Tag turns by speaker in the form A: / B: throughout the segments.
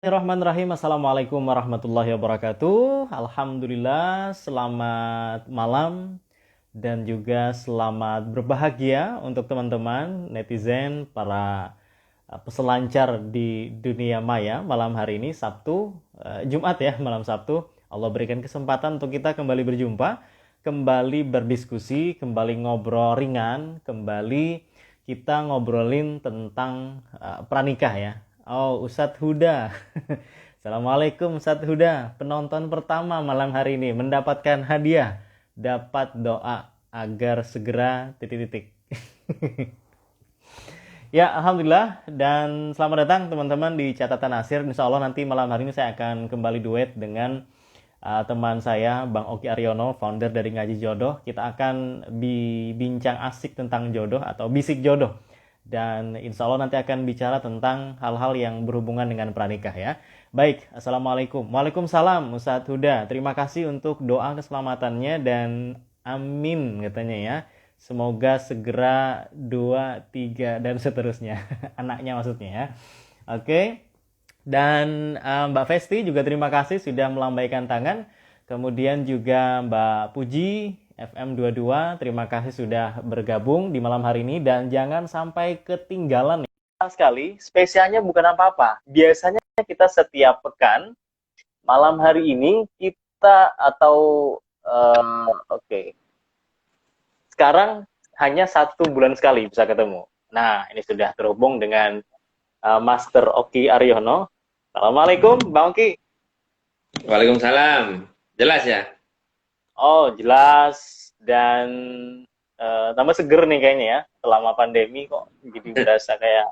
A: Bismillahirrahmanirrahim. Assalamualaikum warahmatullahi wabarakatuh. Alhamdulillah, selamat malam dan juga selamat berbahagia untuk teman-teman netizen, para peselancar di dunia maya malam hari ini Sabtu, Jumat ya, malam Sabtu. Allah berikan kesempatan untuk kita kembali berjumpa, kembali berdiskusi, kembali ngobrol ringan, kembali kita ngobrolin tentang pranikah ya. Oh, Ustadz Huda. Assalamualaikum Ustadz Huda. Penonton pertama malam hari ini mendapatkan hadiah. Dapat doa agar segera titik-titik. Ya, Alhamdulillah. Dan selamat datang teman-teman di Catatan Nasir. Insya Allah nanti malam hari ini saya akan kembali duet dengan teman saya, Bang Oki Aryono, founder dari Ngaji Jodoh. Kita akan bincang asik tentang jodoh atau bisik jodoh. Dan insya Allah nanti akan bicara tentang hal-hal yang berhubungan dengan pranikah ya. Baik, Assalamualaikum. Waalaikumsalam Ustadz Huda. Terima kasih untuk doa keselamatannya dan amin katanya ya. Semoga segera 2, 3 dan seterusnya. Anaknya maksudnya ya. Oke. Dan Mbak Festi juga terima kasih sudah melambaikan tangan. Kemudian juga Mbak Puji FM22, terima kasih sudah bergabung di malam hari ini dan jangan sampai ketinggalan ya. Sekali, spesialnya bukan apa-apa. Biasanya kita setiap pekan malam hari ini kita oke. Sekarang hanya 1 bulan sekali bisa ketemu. Nah, ini sudah terhubung dengan Master Oki Aryono. Assalamualaikum, Bang Oki.
B: Waalaikumsalam. Jelas ya?
A: Oh, jelas. Dan tambah seger nih kayaknya ya. Selama pandemi kok jadi berasa kayak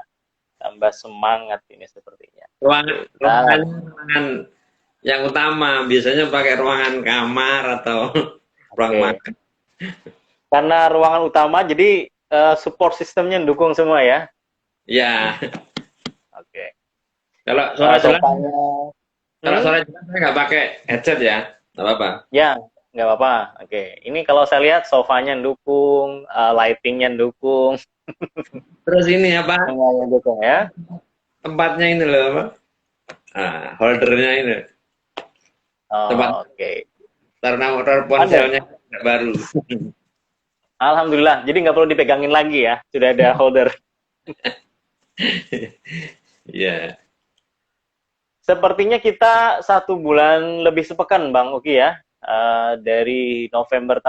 A: tambah semangat ini sepertinya.
B: Ruangan yang utama biasanya pakai ruangan kamar atau ruang
A: Oke.
B: makan.
A: Karena ruangan utama, jadi support sistemnya dukung semua ya.
B: Ya,
A: Oke.
B: kalau suara jelas,
A: Sofanya,
B: kalau
A: hmm?
B: suara jelas saya nggak pakai headset ya, nggak apa-apa.
A: Ya, nggak apa-apa. Oke. Ini kalau saya lihat sofanya dukung, lightingnya dukung,
B: Terus ini apa?
A: semuanya dukung ya.
B: Tempatnya ini loh apa? Holdernya ini. Tempat
A: Oh, oke.
B: karena motor
A: Ada.
B: ponselnya baru.
A: Alhamdulillah. Jadi nggak perlu dipegangin lagi ya. Sudah ada holder.
B: Ya,
A: Sepertinya kita 1 bulan lebih sepekan, Bang Uki ya, dari November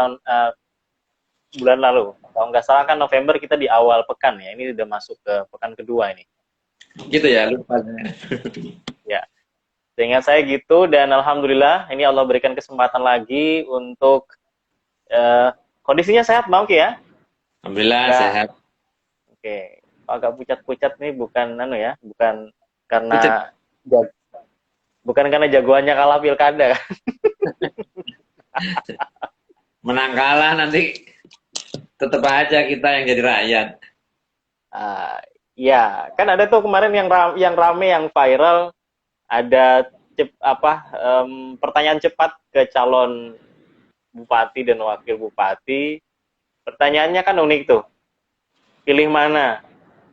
A: bulan lalu. Kalau nggak salah kan November kita di awal pekan ya. Ini udah masuk ke pekan kedua ini.
B: gitu ya lupa.
A: Ya, seingat saya gitu dan alhamdulillah ini Allah berikan kesempatan lagi untuk eh, kondisinya sehat, Bang Uki ya.
B: Alhamdulillah
A: Nggak,
B: sehat.
A: oke. Agak pucat-pucat nih bukan bukan
B: Pucet.
A: karena bukan karena jagoannya kalah pilkada.
B: Menang kalah nanti tetap aja kita yang jadi rakyat.
A: Uh, ya, kan ada tuh kemarin yang rame yang viral ada pertanyaan cepat ke calon bupati dan wakil bupati. Pertanyaannya kan unik tuh. Pilih mana?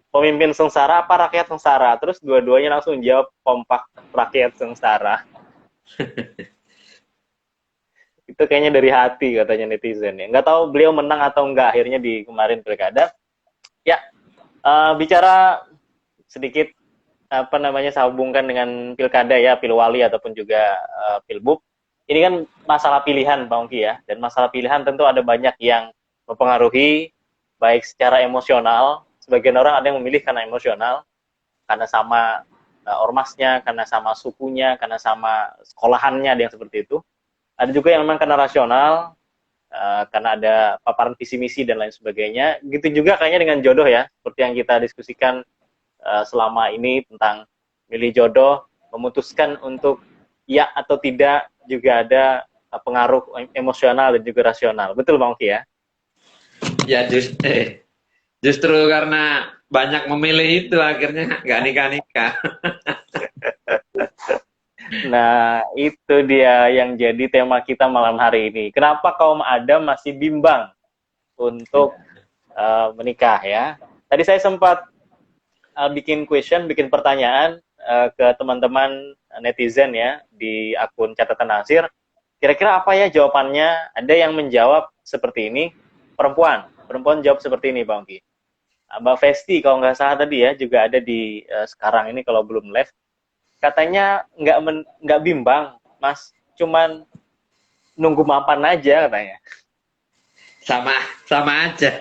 A: Pemimpin sengsara apa rakyat sengsara? Terus dua-duanya langsung jawab kompak rakyat sengsara. Itu kayaknya dari hati katanya netizen ya. Nggak tahu beliau menang atau enggak akhirnya di kemarin pilkada. Ya, bicara sedikit saya hubungkan dengan pilkada ya, pilwali ataupun juga pilbub. Ini kan masalah pilihan, Bang Ki ya. Dan masalah pilihan tentu ada banyak yang mempengaruhi, baik secara emosional. Sebagian orang ada yang memilih karena emosional, karena sama ormasnya, karena sama sukunya, karena sama sekolahannya, ada yang seperti itu. Ada juga yang memang karena rasional, karena ada paparan visi misi dan lain sebagainya. Gitu juga kayaknya dengan jodoh ya, seperti yang kita diskusikan selama ini tentang milih jodoh, memutuskan untuk ya atau tidak juga ada pengaruh emosional dan juga rasional. Betul Bang Oki ya?
B: Ya justru karena banyak memilih itu akhirnya nggak nikah-nikah.
A: Nah, itu dia yang jadi tema kita malam hari ini. Kenapa kaum Adam masih bimbang untuk menikah ya? Tadi saya sempat bikin question, bikin pertanyaan ke teman-teman netizen ya di akun catatan Nasir. Kira-kira apa ya jawabannya? Ada yang menjawab seperti ini, perempuan jawab seperti ini, Bang Ki. Mbak Festi kalau nggak salah tadi ya juga ada di sekarang ini kalau belum live. Katanya nggak bimbang, Mas, cuman nunggu mapan aja katanya.
B: Sama sama aja.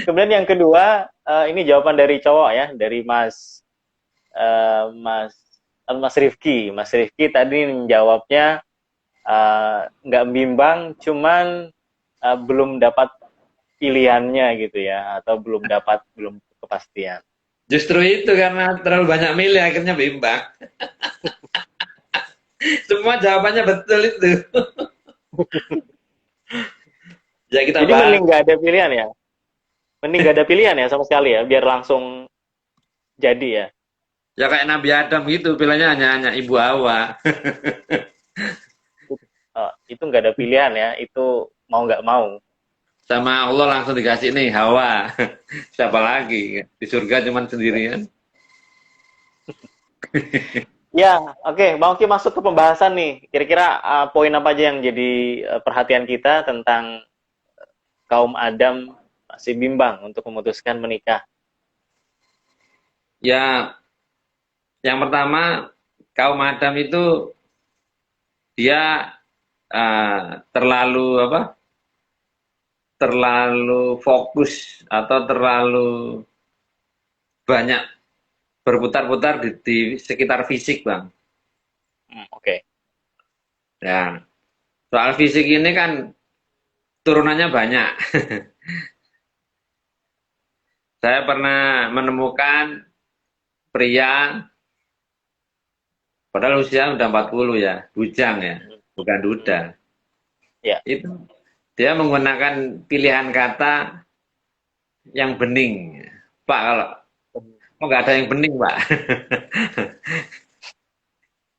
A: Kemudian yang kedua, ini jawaban dari cowok ya, dari Mas eh, Mas Mas Rifki. Mas Rifki tadi menjawabnya nggak bimbang, cuman belum dapat pilihannya gitu ya, atau belum kepastian.
B: Justru itu karena terlalu banyak milih akhirnya bimbang. Semua jawabannya betul itu. Ya kita
A: Jadi
B: bahas.
A: mending nggak ada pilihan ya, mending nggak ada pilihan ya sama sekali ya, biar langsung jadi ya.
B: Ya kayak Nabi Adam gitu, pilihannya hanya Ibu Hawa.
A: Itu nggak ada pilihan ya, itu mau nggak mau.
B: Sama Allah langsung dikasih nih Hawa. Siapa lagi? Di surga cuman sendirian.
A: Ya, oke, Bang Oki masuk ke pembahasan nih. Kira-kira poin apa aja yang jadi perhatian kita tentang kaum Adam masih bimbang untuk memutuskan menikah?
B: Ya, yang pertama kaum Adam itu dia terlalu apa? Terlalu fokus atau terlalu banyak berputar-putar di sekitar fisik, Bang.
A: Oke.
B: Ya, soal fisik ini kan turunannya banyak. Saya pernah menemukan pria, padahal usia udah 40 ya, bujang ya, bukan duda.
A: Ya.
B: Itu dia menggunakan pilihan kata yang bening. Pak, kalau kok nggak ada yang bening, Pak?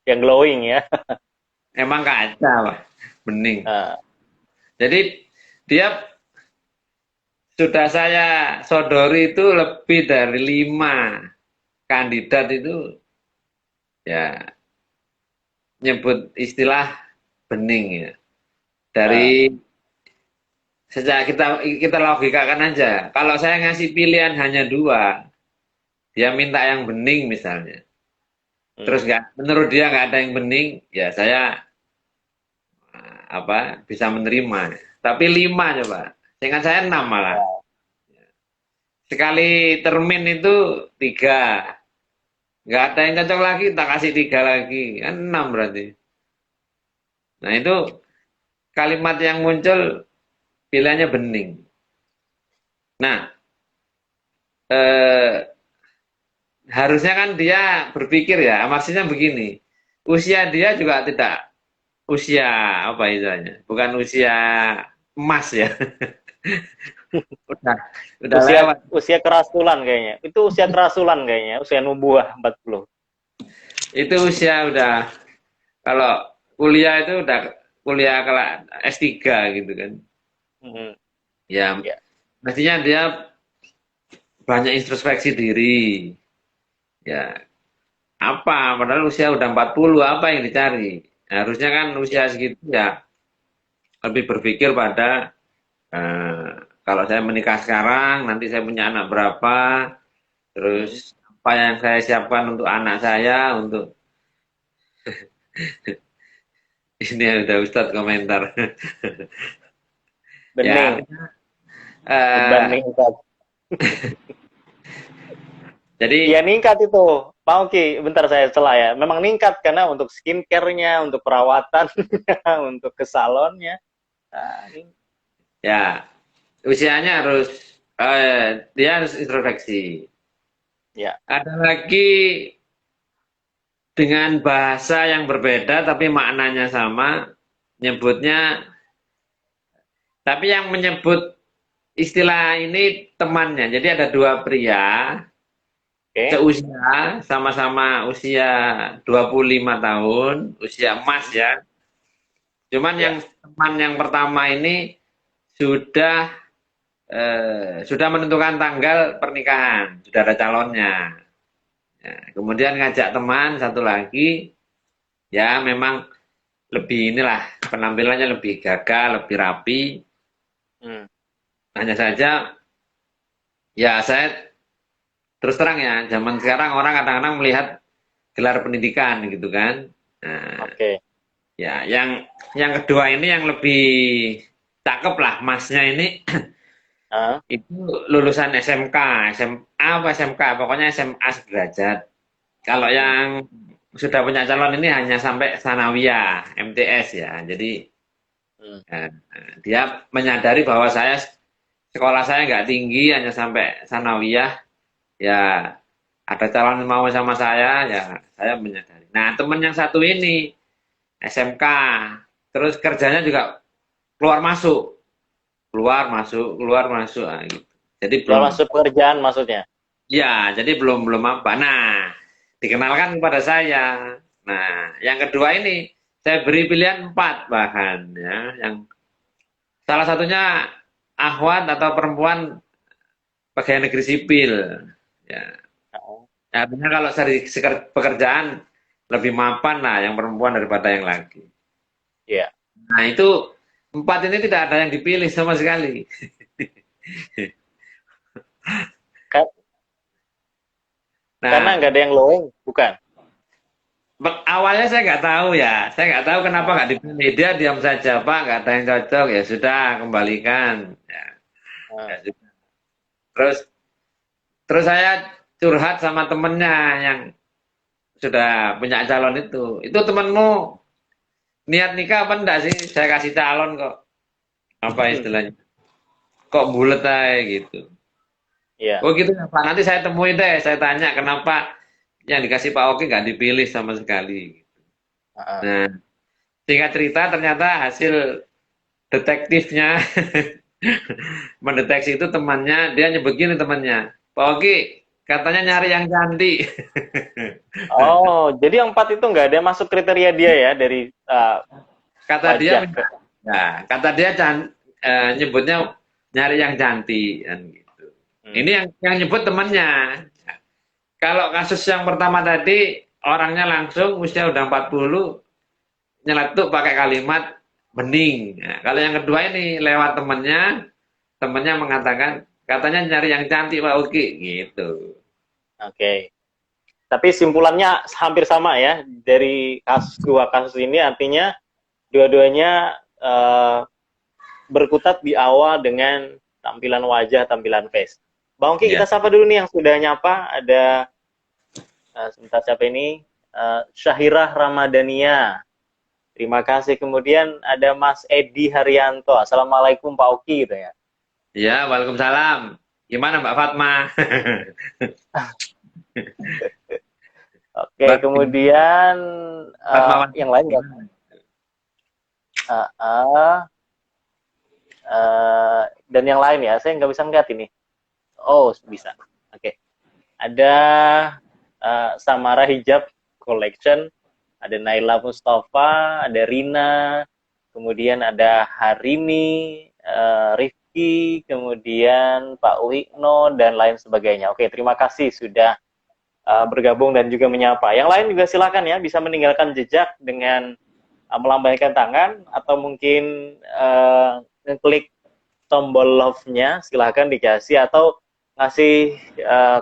A: Yang glowing ya.
B: Emang kaca, Pak, bening.
A: Uh,
B: Jadi dia sudah saya sodori itu lebih dari 5 kandidat itu ya nyebut istilah bening ya. Dari sejak kita logikakan aja. Kalau saya ngasih pilihan hanya 2, dia minta yang bening misalnya. Terus menurut dia nggak ada yang bening, ya saya bisa menerima. Tapi 5 coba. Dengan saya 6 malah. Sekali termin itu 3. Nggak ada yang cocok lagi, tak kasih 3 lagi. Kan 6 berarti. Nah itu kalimat yang muncul pilihannya bening. Nah, harusnya kan dia berpikir ya, maksudnya begini. Usia dia juga tidak usia apa istilahnya, bukan usia emas ya. Udah, udah lewat.
A: usia kerasulan kayaknya. Itu usia kerasulan kayaknya, usia nubuah 40.
B: Itu usia udah, kalau kuliah itu udah kuliah kelas S3 gitu kan. Ya,
A: Ya.
B: mestinya dia banyak introspeksi diri. Ya, padahal usia udah 40, apa yang dicari? Harusnya kan usia segitu ya lebih berpikir pada kalau saya menikah sekarang, nanti saya punya anak berapa, terus apa yang saya siapkan untuk anak saya, untuk ini ada Ustadz komentar. Ya,
A: Bening. Beban
B: eh,
A: meningkat.
B: jadi
A: Iya ningkat itu. Pak Oki, bentar saya celah ya. Memang ningkat karena untuk skincare-nya, untuk perawatan, untuk ke salonnya. Nah,
B: ya usianya harus dia harus introspeksi.
A: ya.
B: Ada lagi dengan bahasa yang berbeda tapi maknanya sama, nyebutnya, tapi yang menyebut istilah ini temannya. Jadi ada 2 pria
A: Oke.
B: seusia, sama-sama usia 25 tahun, usia emas ya. Cuman yang
A: Ya.
B: teman yang pertama ini sudah sudah menentukan tanggal pernikahan, sudah ada calonnya. Ya, kemudian ngajak teman satu lagi, ya memang lebih inilah penampilannya lebih gagah, lebih rapi.
A: Hmm.
B: Hanya saja, ya saya terus terang ya, zaman sekarang orang kadang-kadang melihat gelar pendidikan gitu kan. Nah,
A: Oke.
B: ya yang kedua ini yang lebih cakep lah, masnya ini
A: Ah,
B: itu lulusan SMK, SMA apa SMK, pokoknya SMA sederajat. Kalau
A: hmm.
B: yang sudah punya calon ini hanya sampai sanawiyah, MTS ya. Jadi
A: Hmm.
B: dia menyadari bahwa sekolah saya nggak tinggi, hanya sampai sanawiyah. Ya ada calon yang mau sama saya menyadari. Nah teman yang satu ini SMK, terus kerjanya juga keluar masuk, keluar masuk, keluar masuk, nah, gitu. Jadi
A: Yang
B: belum,
A: masuk pekerjaan maksudnya.
B: ya jadi belum apa. Nah dikenalkan kepada saya. Nah yang kedua ini saya beri pilihan empat bahkan ya, yang salah satunya akhwat atau perempuan pegawai negeri sipil. Ya,
A: Ah,
B: artinya kalau dari pekerjaan lebih mapan lah yang perempuan daripada yang laki.
A: iya.
B: Nah itu empat ini tidak ada yang dipilih sama sekali.
A: Ka- Karena
B: Nah
A: nggak ada yang loweng, bukan?
B: awalnya saya nggak tahu ya, saya nggak tahu kenapa
A: Ah,
B: nggak dipilih. Dia diam saja Pak, nggak ada yang cocok ya sudah kembalikan. Ya, ya
A: ah.
B: sudah. Terus terus saya curhat sama temennya yang sudah punya calon itu. Itu temanmu niat nikah apa enggak sih? Saya kasih calon kok. Apa istilahnya? Kok bulet aja gitu.
A: Iya.
B: Oh gitu ya Pak, nanti saya temui deh, saya tanya kenapa yang dikasih Pak Oki nggak dipilih sama sekali.
A: Ah,
B: Nah, singkat cerita ternyata hasil detektifnya mendeteksi itu temannya, dia nyebut gini temannya, Pak Oki katanya nyari yang cantik.
A: oh, jadi yang empat itu nggak ada masuk kriteria dia ya dari
B: Kata dia,
A: wajah.
B: nah, kata dia nyebutnya nyari yang cantik kan gitu.
A: Hmm.
B: Ini yang nyebut temannya. Kalau kasus yang pertama tadi orangnya langsung usia udah 40 nyeletuk pakai kalimat bening. Nah, kalau yang kedua ini lewat temannya mengatakan katanya nyari yang cantik Pak Uki gitu.
A: Oke. Tapi simpulannya hampir sama ya dari dua kasus ini artinya dua-duanya berkutat di awal dengan tampilan wajah, tampilan face. Bang Oki, kita
B: Ya.
A: sapa dulu nih yang sudah nyapa. Ada sebentar siapa ini? Syahirah Ramadania. Terima kasih. Kemudian ada Mas Edi Haryanto. Assalamualaikum Pak Oki gitu ya.
B: Ya, Waalaikumsalam. Gimana Mbak Fatma?
A: Oke,
B: Mbak
A: kemudian
B: Fatma
A: yang lain nggak?
B: gimana?
A: Uh, uh, dan yang lain ya, saya nggak bisa ngeliat ini. Oh, bisa. Oke. Ada Samara Hijab Collection, ada Naila Mustafa, ada Rina, kemudian ada Harini, Rifki, kemudian Pak Wikno, dan lain sebagainya. Oke, terima kasih sudah bergabung dan juga menyapa. Yang lain juga silakan ya, bisa meninggalkan jejak dengan melambaikan tangan atau mungkin ngeklik tombol love-nya, silahkan dikasih atau ngasih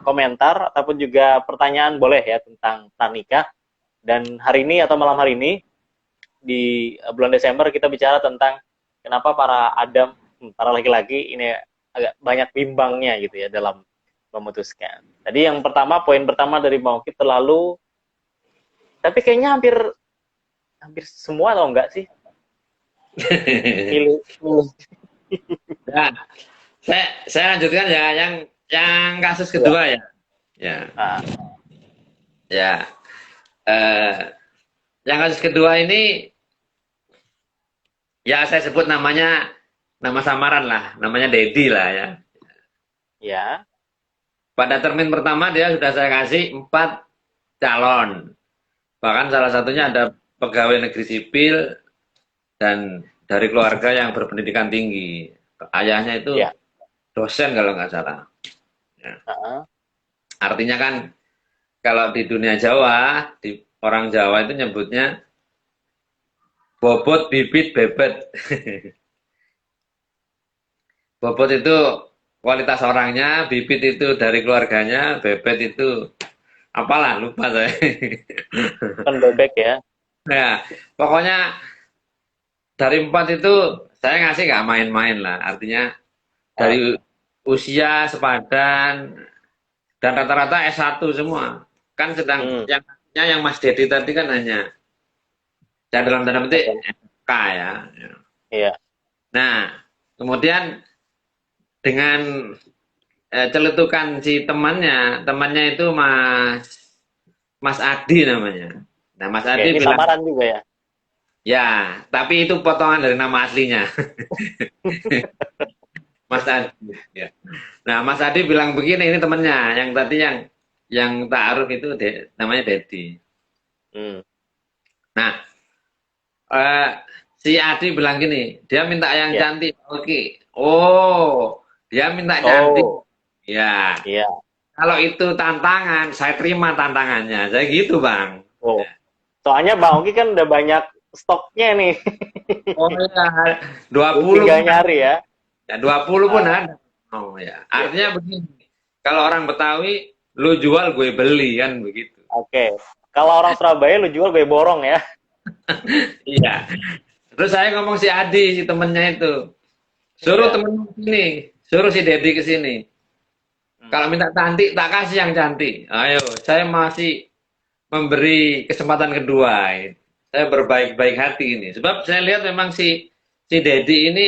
A: komentar ataupun juga pertanyaan boleh ya tentang Tanika. Dan hari ini atau malam hari ini di bulan Desember kita bicara tentang kenapa para Adam, para laki-laki ini agak banyak bimbangnya gitu ya dalam memutuskan. Tadi yang pertama, poin pertama dari Mauki terlalu, tapi kayaknya hampir hampir semua atau enggak sih milih, milih.
B: Ya, saya lanjutkan ya yang kasus
A: Ya.
B: kedua ya. Ya,
A: Ah,
B: ya. Eh, yang kasus kedua ini ya saya sebut namanya nama samaran lah, namanya Dedi lah ya.
A: ya,
B: Pada termin pertama dia sudah saya kasih 4 calon. Bahkan salah satunya ada pegawai negeri sipil dan dari keluarga yang berpendidikan tinggi. Ayahnya itu
A: ya.
B: dosen kalau nggak salah. Ya.
A: Ah,
B: Artinya kan kalau di dunia Jawa, di orang Jawa itu nyebutnya bobot, bibit, bebet. Bobot itu kualitas orangnya, bibit itu dari keluarganya, bebet itu apalah lupa saya.
A: Kan bebek ya.
B: Ya, pokoknya dari 4 itu saya ngasih nggak main-main lah. Artinya
A: Ah,
B: dari usia sepadan dan rata-rata S1 semua. Kan sedang
A: hmm,
B: yang Mas Dedi tadi kan hanya dalam tanda petik
A: betul.
B: SK ya.
A: Iya.
B: Nah, kemudian dengan celetukan si temannya itu Mas Mas Adi namanya. Nah, Mas
A: Oke,
B: Adi
A: ini
B: bilang,
A: samaran juga ya.
B: ya, tapi itu potongan dari nama aslinya, Mas Adi. Ya. Nah, Mas Adi bilang begini, ini temannya, yang tadi yang ta'aruf itu namanya Dedi.
A: Hmm.
B: Nah, eh, si Adi bilang gini, dia minta yang
A: Ya.
B: cantik, oke. Oh, dia minta cantik.
A: Oh,
B: Ya,
A: iya.
B: kalau itu tantangan, saya terima tantangannya. Saya gitu, Bang.
A: Oh, soalnya Bang Oki kan udah banyak stoknya nih.
B: Oh ya, dua
A: Belum
B: puluh
A: tinggal
B: pun ada.
A: nyari ya.
B: Ya, 20 pun
A: Ah,
B: ada. Oh ya.
A: iya, iya.
B: Artinya begini. Kalau orang Betawi, lu jual gue beli kan begitu.
A: Oke. Kalau orang Surabaya lu jual gue borong ya.
B: Iya. Terus saya ngomong si Adi, si temennya itu. Suruh
A: Iya.
B: temen sini. Suruh si Dedi ke sini.
A: Hmm.
B: Kalau minta cantik, tak kasih yang cantik. Ayo, saya masih memberi kesempatan kedua. Saya berbaik-baik hati ini. Sebab saya lihat memang si Dedi ini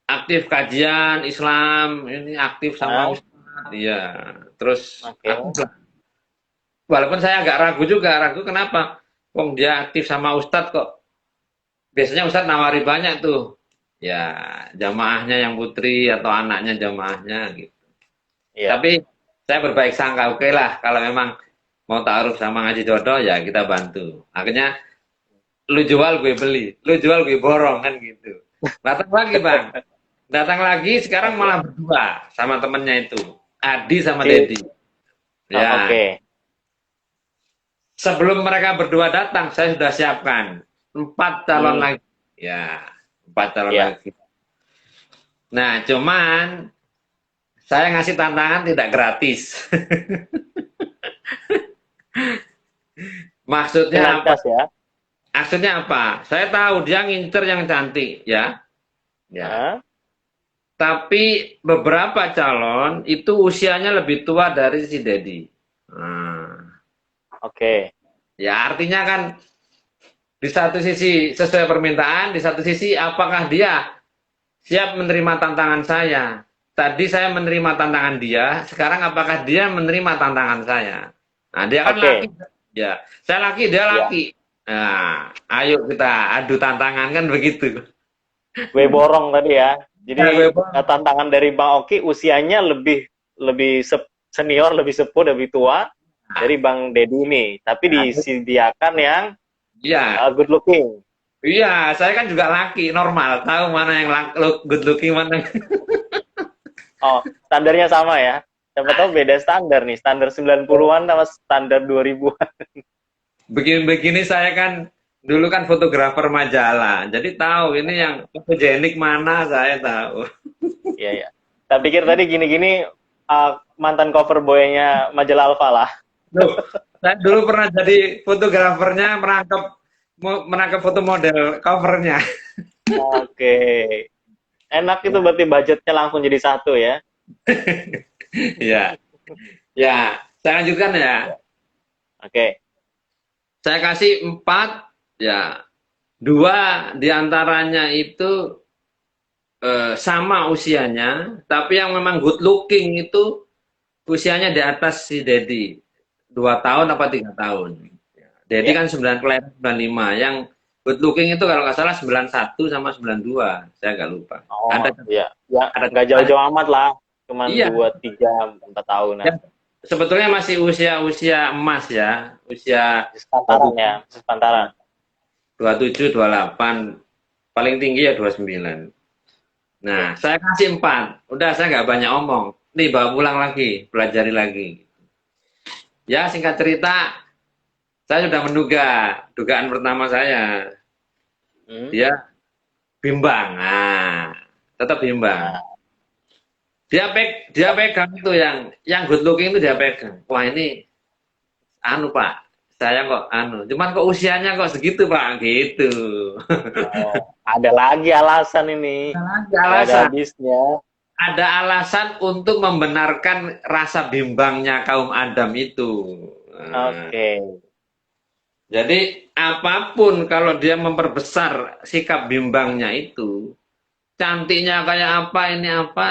B: aktif kajian Islam, ini aktif sama
A: Ah,
B: Ustadz. Iya. Terus
A: oke.
B: walaupun saya agak ragu juga, ragu kenapa? Wong dia aktif sama Ustadz kok. Biasanya Ustadz nawari banyak tuh. Ya, jamaahnya yang putri atau anaknya jamaahnya gitu.
A: Iya.
B: Tapi saya berbaik sangka, oke lah kalau memang mau taruh sama ngaji jodoh ya kita bantu. Akhirnya lu jual gue beli, lu jual gue borong kan gitu. Datang lagi bang, datang lagi sekarang
A: Oke.
B: malah berdua sama temennya itu, Adi sama
A: Si,
B: Dedi.
A: oh,
B: Ya,
A: oke.
B: sebelum mereka berdua datang, saya sudah siapkan 4 calon
A: Hmm,
B: lagi. Ya, 4 calon
A: iya.
B: lagi. Nah, cuman saya ngasih tantangan tidak gratis.
A: Dengan
B: Maksudnya apa?
A: cas ya.
B: Maksudnya apa? Saya tahu dia ngincer yang cantik, ya. Ya.
A: Ah,
B: Tapi beberapa calon itu usianya lebih tua dari si Dedi. Nah,
A: oke.
B: ya artinya kan di satu sisi sesuai permintaan, di satu sisi apakah dia siap menerima tantangan saya? Tadi saya menerima tantangan dia, sekarang apakah dia menerima tantangan saya? Nah, dia kan laki,
A: Oke.
B: ya. Saya laki, dia
A: Iya.
B: laki. Nah, ayo kita adu tantangan kan begitu.
A: Gue borong tadi ya.
B: Ya, gue
A: Jadi tantangan dari Bang Oki usianya lebih lebih senior, lebih sepuh, lebih tua dari Bang Dedi ini. Tapi
B: nah,
A: disediakan yang
B: iya,
A: good looking.
B: iya, saya kan juga laki, normal, tahu mana yang good looking mana.
A: Oh, standarnya sama ya. Siapa tahu beda standar nih. Standar 90-an sama standar 2000-an.
B: Begini-begini saya kan dulu kan fotografer majalah, jadi tahu ini yang fotogenik mana saya tahu.
A: Iya, iya. Saya pikir tadi gini-gini mantan cover boy-nya majalah Alfa lah.
B: Loh, saya dulu pernah jadi fotografernya menangkap foto model covernya.
A: Oke. Enak itu berarti budgetnya langsung jadi satu ya.
B: Ya, ya, saya lanjutkan ya.
A: Oke.
B: Saya kasih 4, ya, 2 diantaranya itu sama usianya, tapi yang memang good looking itu usianya di atas si Dedi. 2 tahun apa 3 tahun. Dedi
A: Ya.
B: kan 95. Yang good looking itu kalau nggak salah 91 sama 92. Saya nggak lupa.
A: Oh,
B: Ada
A: iya. Ya,
B: ada
A: nggak jauh-jauh amat lah. Cuman
B: iya.
A: 2, 3, 4 tahunan.
B: Ya, sebetulnya masih usia-usia emas ya. Usia
A: Sepantaran ya, sepantaran.
B: 27, 28. Paling tinggi ya 29. Nah,
A: Oke.
B: saya kasih 4. Udah saya nggak banyak omong. Nih bawa pulang lagi, pelajari lagi. Ya, singkat cerita, saya sudah menduga. Dugaan pertama saya,
A: Hmm?
B: dia bimbang. Nah, tetap bimbang.
A: Nah,
B: Dia pegang itu yang good looking itu dia pegang. Wah, ini anu Pak, saya kok anu, cuman kok usianya kok segitu Pak, gitu.
A: oh, ada lagi alasan ini.
B: Ada
A: Nggak ada
B: alasan,
A: habisnya.
B: ada alasan untuk membenarkan rasa bimbangnya kaum Adam itu. Nah,
A: Oke.
B: jadi apapun kalau dia memperbesar sikap bimbangnya itu, cantiknya kayak apa ini apa,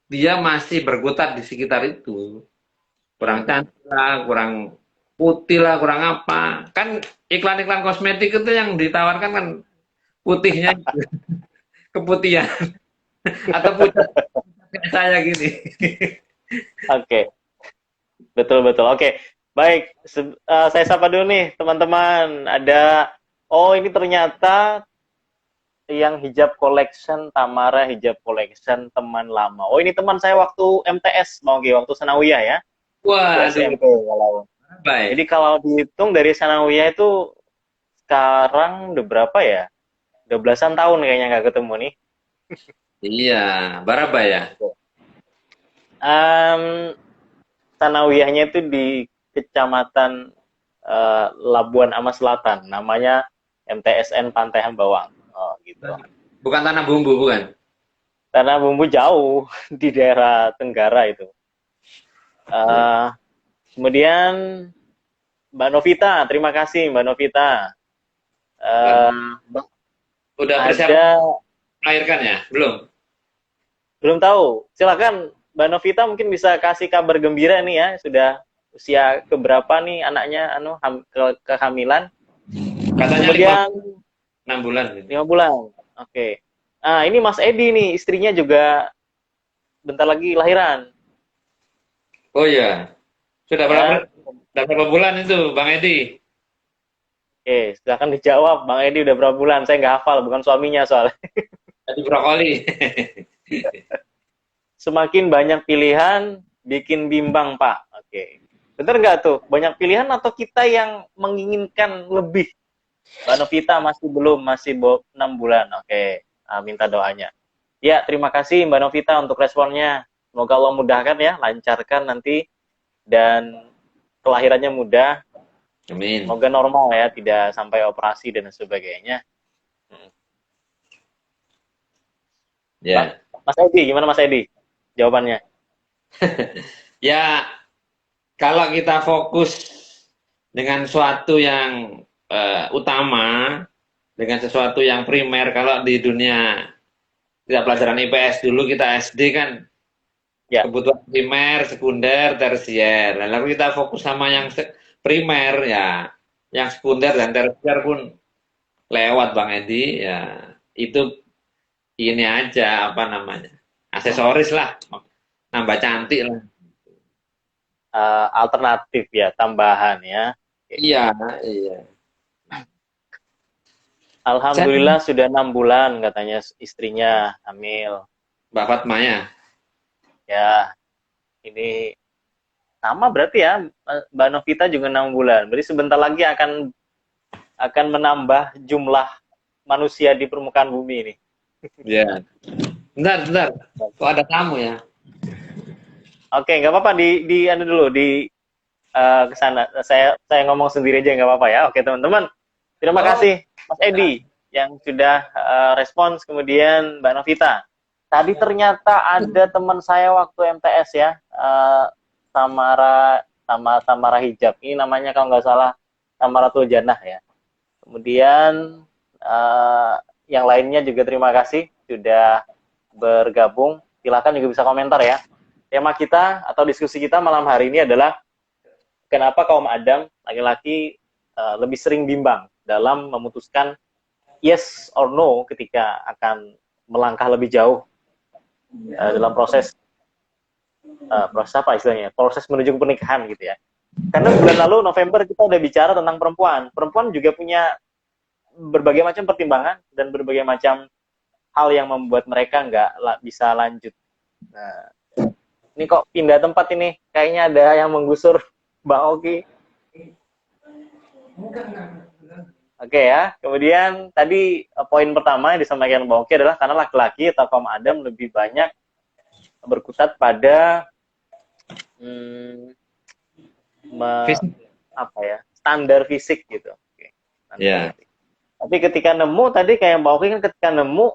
B: dia masih berkutat di sekitar itu. Kurang
A: Hmm.
B: cantik lah, kurang putih lah, kurang apa. Kan iklan-iklan kosmetik itu yang ditawarkan kan putihnya itu, keputihan atau pucat kayak saya gini.
A: Oke. Betul betul. Oke. Baik, saya sapa dulu nih teman-teman. Oh ini ternyata yang hijab collection Tamara hijab collection teman lama. Oh ini teman saya waktu MTS mau waktu Sanawiyah ya. Waktu
B: Wah, aduh,
A: SMP kalau. Jadi
B: baik.
A: kalau dihitung dari Sanawiyah itu sekarang udah berapa ya? Udah belasan tahun kayaknya nggak ketemu nih.
B: Iya, Baraba ya.
A: Um, Sanawiyahnya itu di Kecamatan Labuan Amas Selatan, namanya MTSN Pantai Hambawang. Oh gitu.
B: Bukan tanah bumbu, bukan.
A: Karena bumbu jauh di daerah Tenggara itu.
B: Ya.
A: Uh, Kemudian Mbak Novita, terima kasih Mbak Novita. Uh,
B: Udah persiapan
A: ada
B: melahirkan ya? Belum.
A: belum tahu. Silakan Mbak Novita mungkin bisa kasih kabar gembira nih ya. Sudah usia keberapa nih anaknya kehamilan.
B: Katanya
A: Kemudian
B: 6 bulan.
A: 5 bulan. Oke. Nah, ini Mas Edi nih, istrinya juga bentar lagi lahiran.
B: Oh iya. Sudah
A: Ya.
B: berapa bulan itu, Bang Edi?
A: Oke, silakan dijawab. Bang Edi udah berapa bulan? Saya nggak hafal, bukan suaminya soalnya.
B: Tadi brokoli.
A: Semakin banyak pilihan, bikin bimbang, Pak. Oke. Bener nggak tuh? Banyak pilihan atau kita yang menginginkan lebih? Mbak Novita masih 6 bulan. Oke, minta doanya. Ya, terima kasih Mbak Novita untuk responnya. Semoga Allah mudahkan ya, lancarkan nanti dan kelahirannya mudah.
B: Amin.
A: Semoga normal ya, tidak sampai operasi dan sebagainya. Pak,
B: Ya.
A: Mas Edi, gimana Mas Edi? Jawabannya?
B: Ya, kalau kita fokus dengan suatu yang utama, dengan sesuatu yang primer, kalau di dunia kita pelajaran IPS dulu, kita SD kan
A: Ya,
B: kebutuhan primer, sekunder, tersier. Nah, lalu kita fokus sama yang primer ya, yang sekunder dan tersier pun lewat Bang Edi ya. Itu ini aja apa namanya? Aksesoris lah. Nambah cantik lah.
A: alternatif ya, tambahan ya. Oke.
B: Iya, iya. Saya
A: Alhamdulillah sudah 6 bulan katanya istrinya hamil.
B: Mbak Fatma ya.
A: Ya, ini sama berarti ya. Mbak Novita juga 6 bulan. Berarti sebentar lagi akan menambah jumlah manusia di permukaan bumi ini.
B: Ya. Bentar, bentar. Kok ada tamu ya?
A: Oke, nggak apa-apa di anu dulu di ke sana. Saya ngomong sendiri aja nggak apa-apa ya. Oke, teman-teman. Terima
B: Oh,
A: kasih Mas Edi yang sudah respons, kemudian Mbak Novita. Tadi ternyata ada teman saya waktu MTS ya, Tamara Hijab. Ini namanya kalau nggak salah Tamaratul Jannah ya. Kemudian yang lainnya juga terima kasih sudah bergabung. Silakan juga bisa komentar ya. Tema kita atau diskusi kita malam hari ini adalah kenapa kaum Adam laki-laki lebih sering bimbang dalam memutuskan yes or no ketika akan melangkah lebih jauh dalam proses apa istilahnya, proses menuju ke pernikahan gitu ya. Karena bulan lalu November kita udah bicara tentang perempuan. Perempuan juga punya berbagai macam pertimbangan dan berbagai macam hal yang membuat mereka nggak bisa lanjut. Nah, ini kok pindah tempat ini, kayaknya ada yang menggusur. Bang Oki. Oke ya, kemudian tadi poin pertama yang disampaikan Bang Oki adalah karena laki-laki atau kaum Adam lebih banyak berkutat pada hmm,
B: Fisik.
A: apa ya, standar fisik gitu. Oke, standar
B: Ya.
A: fisik. Tapi ketika nemu tadi kayak Bang Oki kan ketika nemu,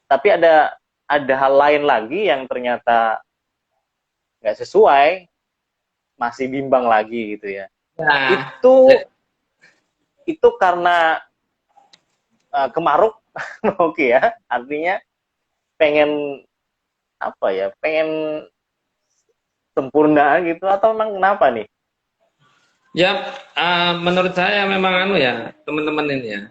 A: tapi ada hal lain lagi yang ternyata nggak sesuai, masih bimbang lagi gitu ya.
B: Nah,
A: Itu karena kemaruk, oke ya, artinya pengen apa ya, pengen sempurna gitu atau memang kenapa nih?
B: ya, menurut saya memang anu ya, teman-teman ini ya.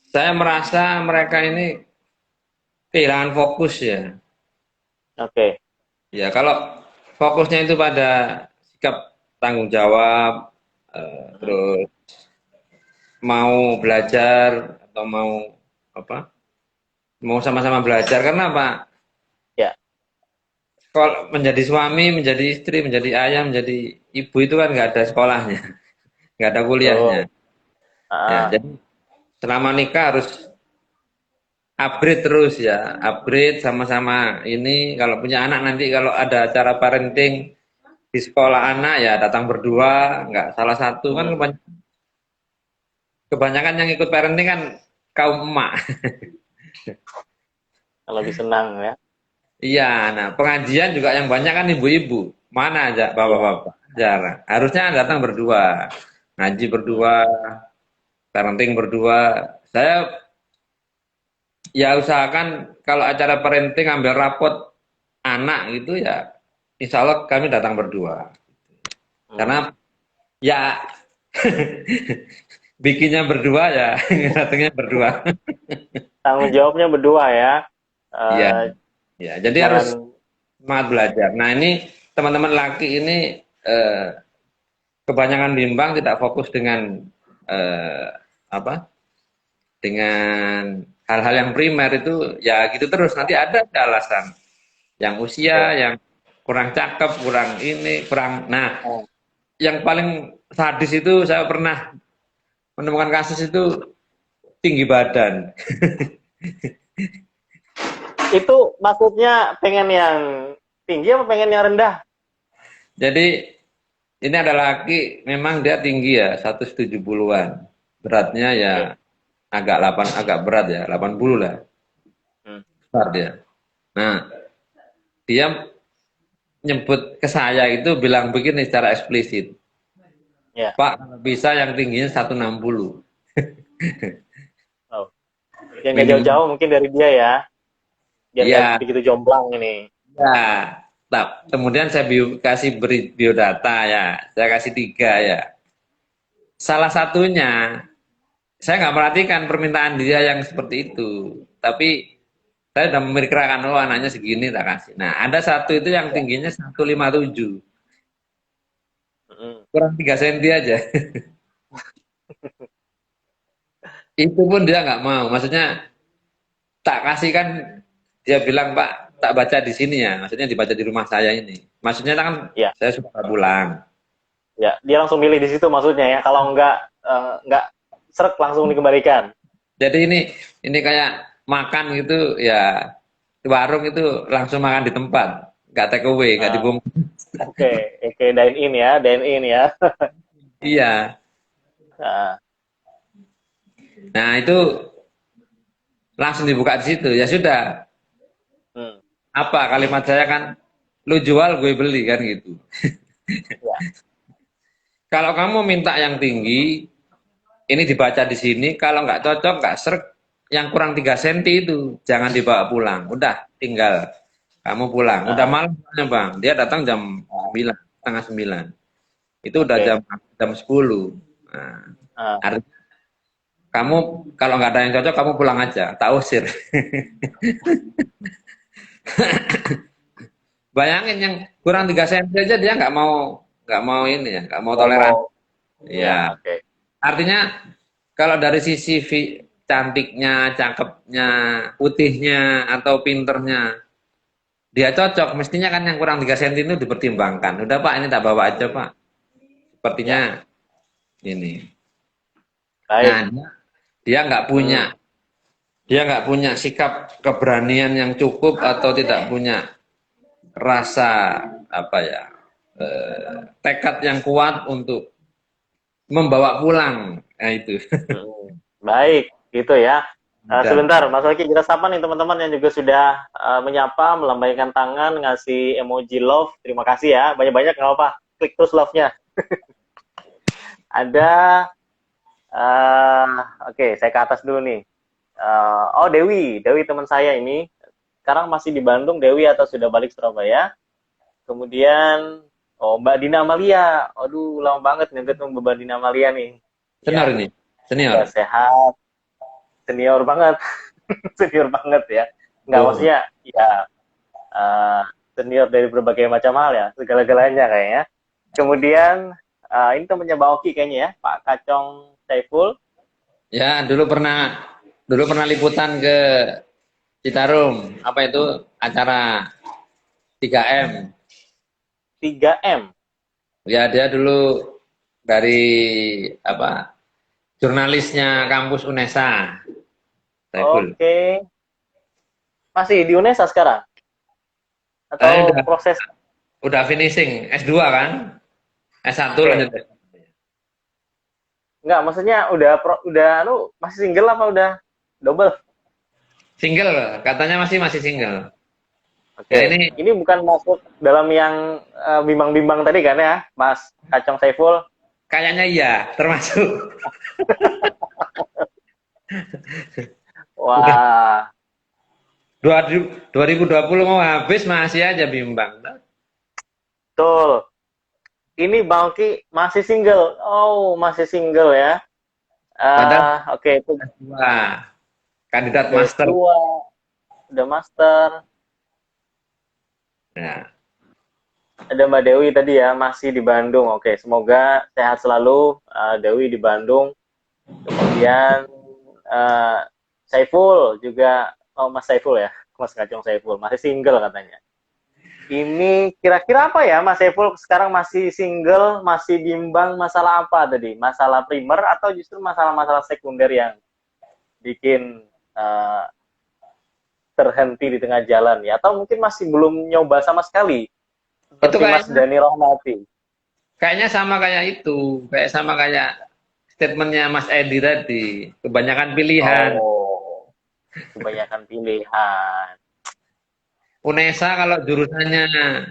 B: Saya merasa mereka ini kehilangan fokus ya.
A: Oke.
B: Ya, kalau fokusnya itu pada sikap tanggung jawab, terus mau belajar atau mau apa? Mau sama-sama belajar karena apa?
A: Ya.
B: Kalau menjadi suami, menjadi istri, menjadi ayah, menjadi ibu itu kan nggak ada sekolahnya, nggak ada kuliahnya.
A: Betul.
B: Ya,
A: Ah,
B: jadi selama nikah harus upgrade terus ya, upgrade sama-sama. Ini kalau punya anak nanti kalau ada acara parenting di sekolah anak ya datang berdua, nggak salah satu kan kebanyakan yang ikut parenting kan kaum emak.
A: lebih senang ya.
B: Iya, nah pengajian juga yang banyak kan ibu-ibu. Mana aja
A: Iya.
B: bapak-bapak? Jarang. Harusnya datang berdua, ngaji berdua, parenting berdua. Saya ya usahakan kalau acara parenting ambil rapot anak gitu ya, insya Allah kami datang berdua. Karena ya bikinnya berdua ya, datangnya berdua.
A: Tanggung jawabnya berdua ya.
B: Iya,
A: Eh,
B: ya. Jadi harus
A: jangan.
B: semangat belajar. Nah ini teman-teman laki ini eh, kebanyakan bimbang tidak fokus dengan eh, apa? Dengan hal-hal yang primer itu ya gitu terus nanti ada alasan yang usia
A: Oke.
B: yang kurang cakep, kurang ini, kurang. Nah,
A: Oh.
B: yang paling sadis itu saya pernah menemukan kasus itu tinggi badan.
A: Itu maksudnya pengen yang tinggi apa pengen yang rendah?
B: Jadi ini adalah laki memang dia tinggi ya 170-an. Beratnya ya
A: Oke.
B: agak berat ya 80 lah.
A: Hmm.
B: Besar dia. Nah, dia nyebut ke saya itu bilang begini secara eksplisit.
A: Ya.
B: Pak, bisa yang tingginya 160.
A: Oh. Yang nggak
B: Minimum.
A: jauh-jauh mungkin dari dia ya. Biar nggak
B: Iya,
A: begitu jomplang ini.
B: ya. Nah, kemudian saya kasih beri biodata ya. Saya kasih 3 ya. Salah satunya, saya nggak perhatikan permintaan dia yang seperti itu. Tapi saya udah memikirkan, oh anaknya segini tak kasih. Nah, ada satu itu yang
A: Ya.
B: tingginya 157.
A: Mm-mm.
B: Kurang 3 senti aja. Itu pun dia nggak mau. Maksudnya tak kasih kan, dia bilang, Pak, tak baca di sini ya. Maksudnya dibaca di rumah saya ini. Maksudnya kan
A: Ya.
B: saya suka pulang.
A: Ya. Dia langsung milih di situ maksudnya ya. Kalau nggak seret langsung dikembalikan.
B: Jadi ini kayak makan gitu ya, di warung itu langsung makan di tempat, nggak take away, nggak
A: Nah,
B: dibungkus.
A: oke, oke, dine in ya, dine in ya.
B: Iya.
A: Nah,
B: Nah itu langsung dibuka di situ. Ya sudah.
A: hmm,
B: Apa kalimat saya kan, lu jual gue beli kan gitu.
A: ya,
B: Kalau kamu minta yang tinggi, ini dibaca di sini. Kalau nggak cocok, nggak serk, yang kurang 3 senti itu jangan dibawa pulang. Udah tinggal kamu pulang. Udah
A: nah,
B: malam bang. Dia datang jam
A: nah,
B: 9, setengah 9. Itu udah
A: oke,
B: jam 10. Nah,
A: nah,
B: artinya kamu kalau nggak ada yang cocok kamu pulang aja, tak usir. Bayangin yang kurang 3 senti aja dia nggak mau ini ya, nggak mau
A: nggak mau,
B: toleransi.
A: ya,
B: Ya,
A: oke,
B: artinya kalau dari sisi cantiknya, cakepnya, putihnya atau pinternya dia cocok. Mestinya kan yang kurang 3 cm itu dipertimbangkan. Udah Pak, ini tak bawa aja Pak.
A: Ya,
B: Sepertinya ini.
A: baik.
B: Nah, dia nggak punya,
A: Hmm.
B: sikap keberanian yang cukup atau tidak punya rasa apa ya, tekad yang kuat untuk membawa pulang. Nah itu.
A: Baik, gitu ya.
B: Dan
A: Sebentar, Mas Oki, kita sapa nih teman-teman yang juga sudah menyapa, melambaikan tangan, ngasih emoji love. Terima kasih ya. Banyak-banyak nggak apa-apa. Klik terus love-nya. Ada, eh, oke, saya ke atas dulu nih. Oh, Dewi. Dewi teman saya ini. Sekarang masih di Bandung, Dewi, atau sudah balik Surabaya. Kemudian, oh, Mbak Dina Amalia. Aduh, lama banget nih ketemu Mbak Dina Amalia nih.
B: senior
A: Ya,
B: ini,
A: semoga
B: senior.
A: sehat. Senior banget. Senior banget ya. Nggak,
B: Oh,
A: maksudnya ya eh, senior dari berbagai macam hal ya, segala-galanya kayaknya. Kemudian ini temennya Bang Oki kayaknya ya, Pak Kacong Saiful.
B: ya dulu pernah liputan ke Citarum. Apa itu acara 3M?
A: 3M.
B: Ya dia dulu dari apa jurnalisnya kampus UNESA, Saiful.
A: Oke. Masih di UNESA sekarang?
B: Ini
A: Atau proses?
B: udah finishing S2 kan? S1 lanjut.
A: Oke. Enggak, maksudnya udah masih single apa udah double?
B: Single, katanya masih single. Ya
A: Oke.
B: ini
A: Ini bukan masuk dalam yang bimbang-bimbang tadi kan ya, Mas Kacong Saiful?
B: kayaknya iya, termasuk. Udah
A: Wah,
B: 2020 mau habis masih aja bimbang.
A: betul. Ini Bang Oki masih single. Oh, masih single ya.
B: Padahal
A: Oke, itu
B: S2, kandidat
A: udah
B: master.
A: S2, udah master.
B: Ya.
A: Ada Mbak Dewi tadi ya, masih di Bandung. Oke, semoga sehat selalu Dewi di Bandung. Kemudian eh, Saiful juga, oh Mas Saiful ya, Mas Kacung Saiful, masih single katanya. Ini kira-kira apa ya Mas Saiful sekarang masih single, masih bimbang masalah apa tadi? Masalah primer atau justru masalah-masalah sekunder yang bikin uh, terhenti di tengah jalan ya? Atau mungkin masih belum nyoba sama sekali
B: Itu
A: seperti Mas
B: kayaknya
A: Dani Rohmati?
B: kayaknya sama kayak itu, sama kayak statementnya Mas Edi tadi, kebanyakan pilihan.
A: Oh, kebanyakan pilihan.
B: UNESA kalau jurusannya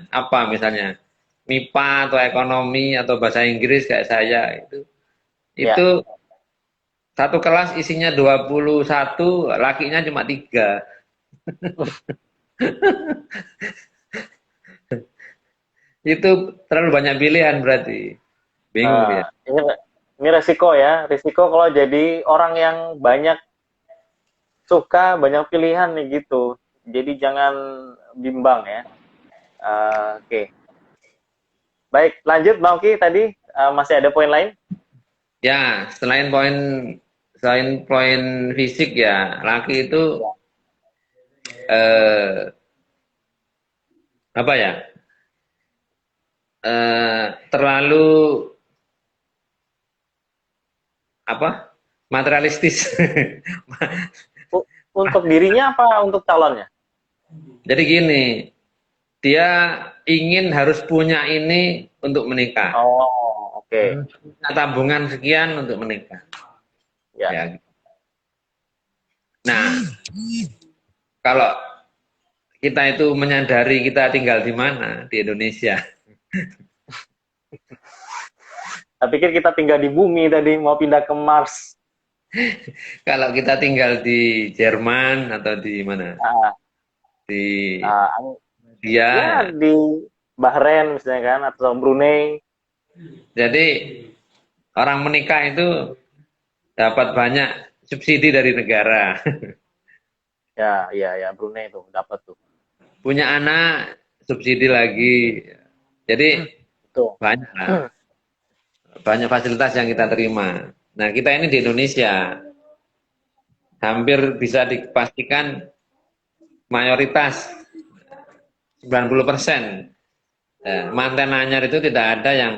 B: apa misalnya MIPA atau ekonomi atau bahasa Inggris kayak saya itu
A: Ya,
B: satu kelas isinya 21, lakinya cuma 3. Itu terlalu banyak pilihan berarti. Bingung dia.
A: ini resiko ya. Risiko kalau jadi orang yang banyak suka, banyak pilihan nih gitu. Jadi jangan bimbang ya. Oke. Baik, lanjut Bang Oki tadi masih ada poin lain?
B: Ya, selain poin fisik ya, laki itu
A: Ya.
B: eh, apa ya? Terlalu apa? Materialistis.
A: Untuk dirinya apa untuk calonnya?
B: Jadi gini, dia ingin harus punya ini untuk menikah.
A: Oh, oke.
B: Punya tabungan sekian untuk menikah.
A: Ya.
B: Ya. Nah, kalau kita itu menyadari kita tinggal di mana di Indonesia.
A: Saya pikir kita tinggal di bumi tadi, mau pindah ke Mars.
B: Kalau kita tinggal di Jerman atau di mana,
A: Ah,
B: di
A: ah, ya
B: dia,
A: di Bahrain misalnya kan, atau Brunei.
B: jadi orang menikah itu dapat banyak subsidi dari negara.
A: Ya, ya, ya, Brunei tuh dapat tuh.
B: Punya anak subsidi lagi. Jadi
A: Tuh.
B: banyak lah, banyak fasilitas yang kita terima. Nah, kita ini di Indonesia hampir bisa dipastikan mayoritas 90%. Manten anyar itu tidak ada yang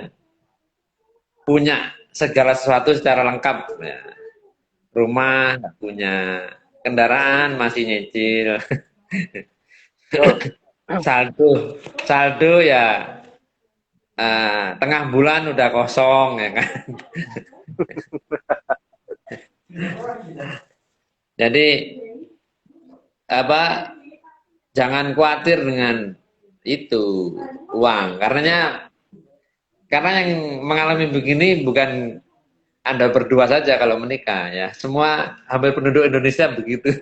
B: punya segala sesuatu secara lengkap. Ya. Rumah nggak punya, kendaraan masih nyicil,
A: Betul.
B: saldo saldo ya tengah bulan udah kosong ya kan. Jadi apa? Jangan khawatir dengan itu uang, karena yang mengalami begini bukan Anda berdua saja kalau menikah ya. Semua hampir penduduk Indonesia begitu.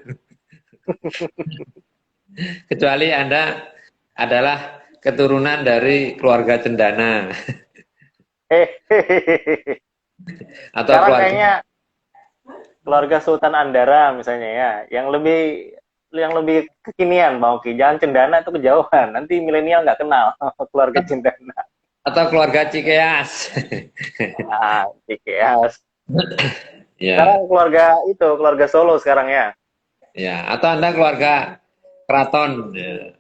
B: Kecuali Anda adalah keturunan dari keluarga cendana
A: Hehehe.
B: atau
A: Sekarang
B: keluarga.
A: kayaknya keluarga Sultan Andara misalnya ya, yang lebih kekinian Bang Oki. Jangan cendana itu kejauhan. Nanti milenial nggak kenal keluarga cendana.
B: Atau keluarga Cikeas.
A: Ah, ya.
B: Ya,
A: Sekarang keluarga Solo sekarang ya.
B: ya. Atau Anda keluarga keraton. Ya.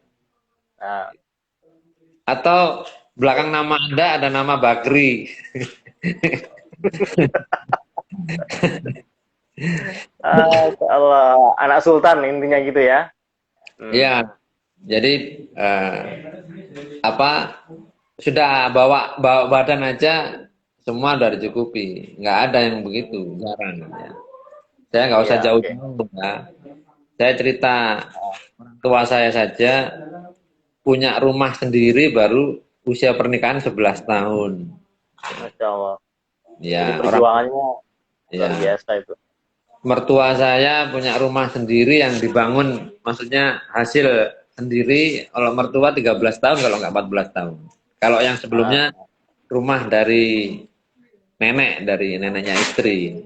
A: Nah,
B: Atau belakang nama Anda ada nama Bakri.
A: Allah, anak Sultan intinya gitu ya. Hmm.
B: Ya, jadi apa sudah bawa bawa badan aja semua udah dicukupi. Nggak ada yang begitu, jarang. Ya. Saya nggak usah
A: Iya, oke.
B: jauh-jauh. Ya. Saya cerita orang tua saya saja punya rumah sendiri baru usia pernikahan 11 tahun.
A: Masya Allah. Jadi
B: Ya, orang
A: perjuangannya luar
B: ya
A: biasa itu.
B: mertua saya punya rumah sendiri yang dibangun, maksudnya hasil sendiri. Kalau mertua 13 tahun, kalau nggak 14 tahun. Kalau yang
A: Ah,
B: sebelumnya rumah dari neneknya istri.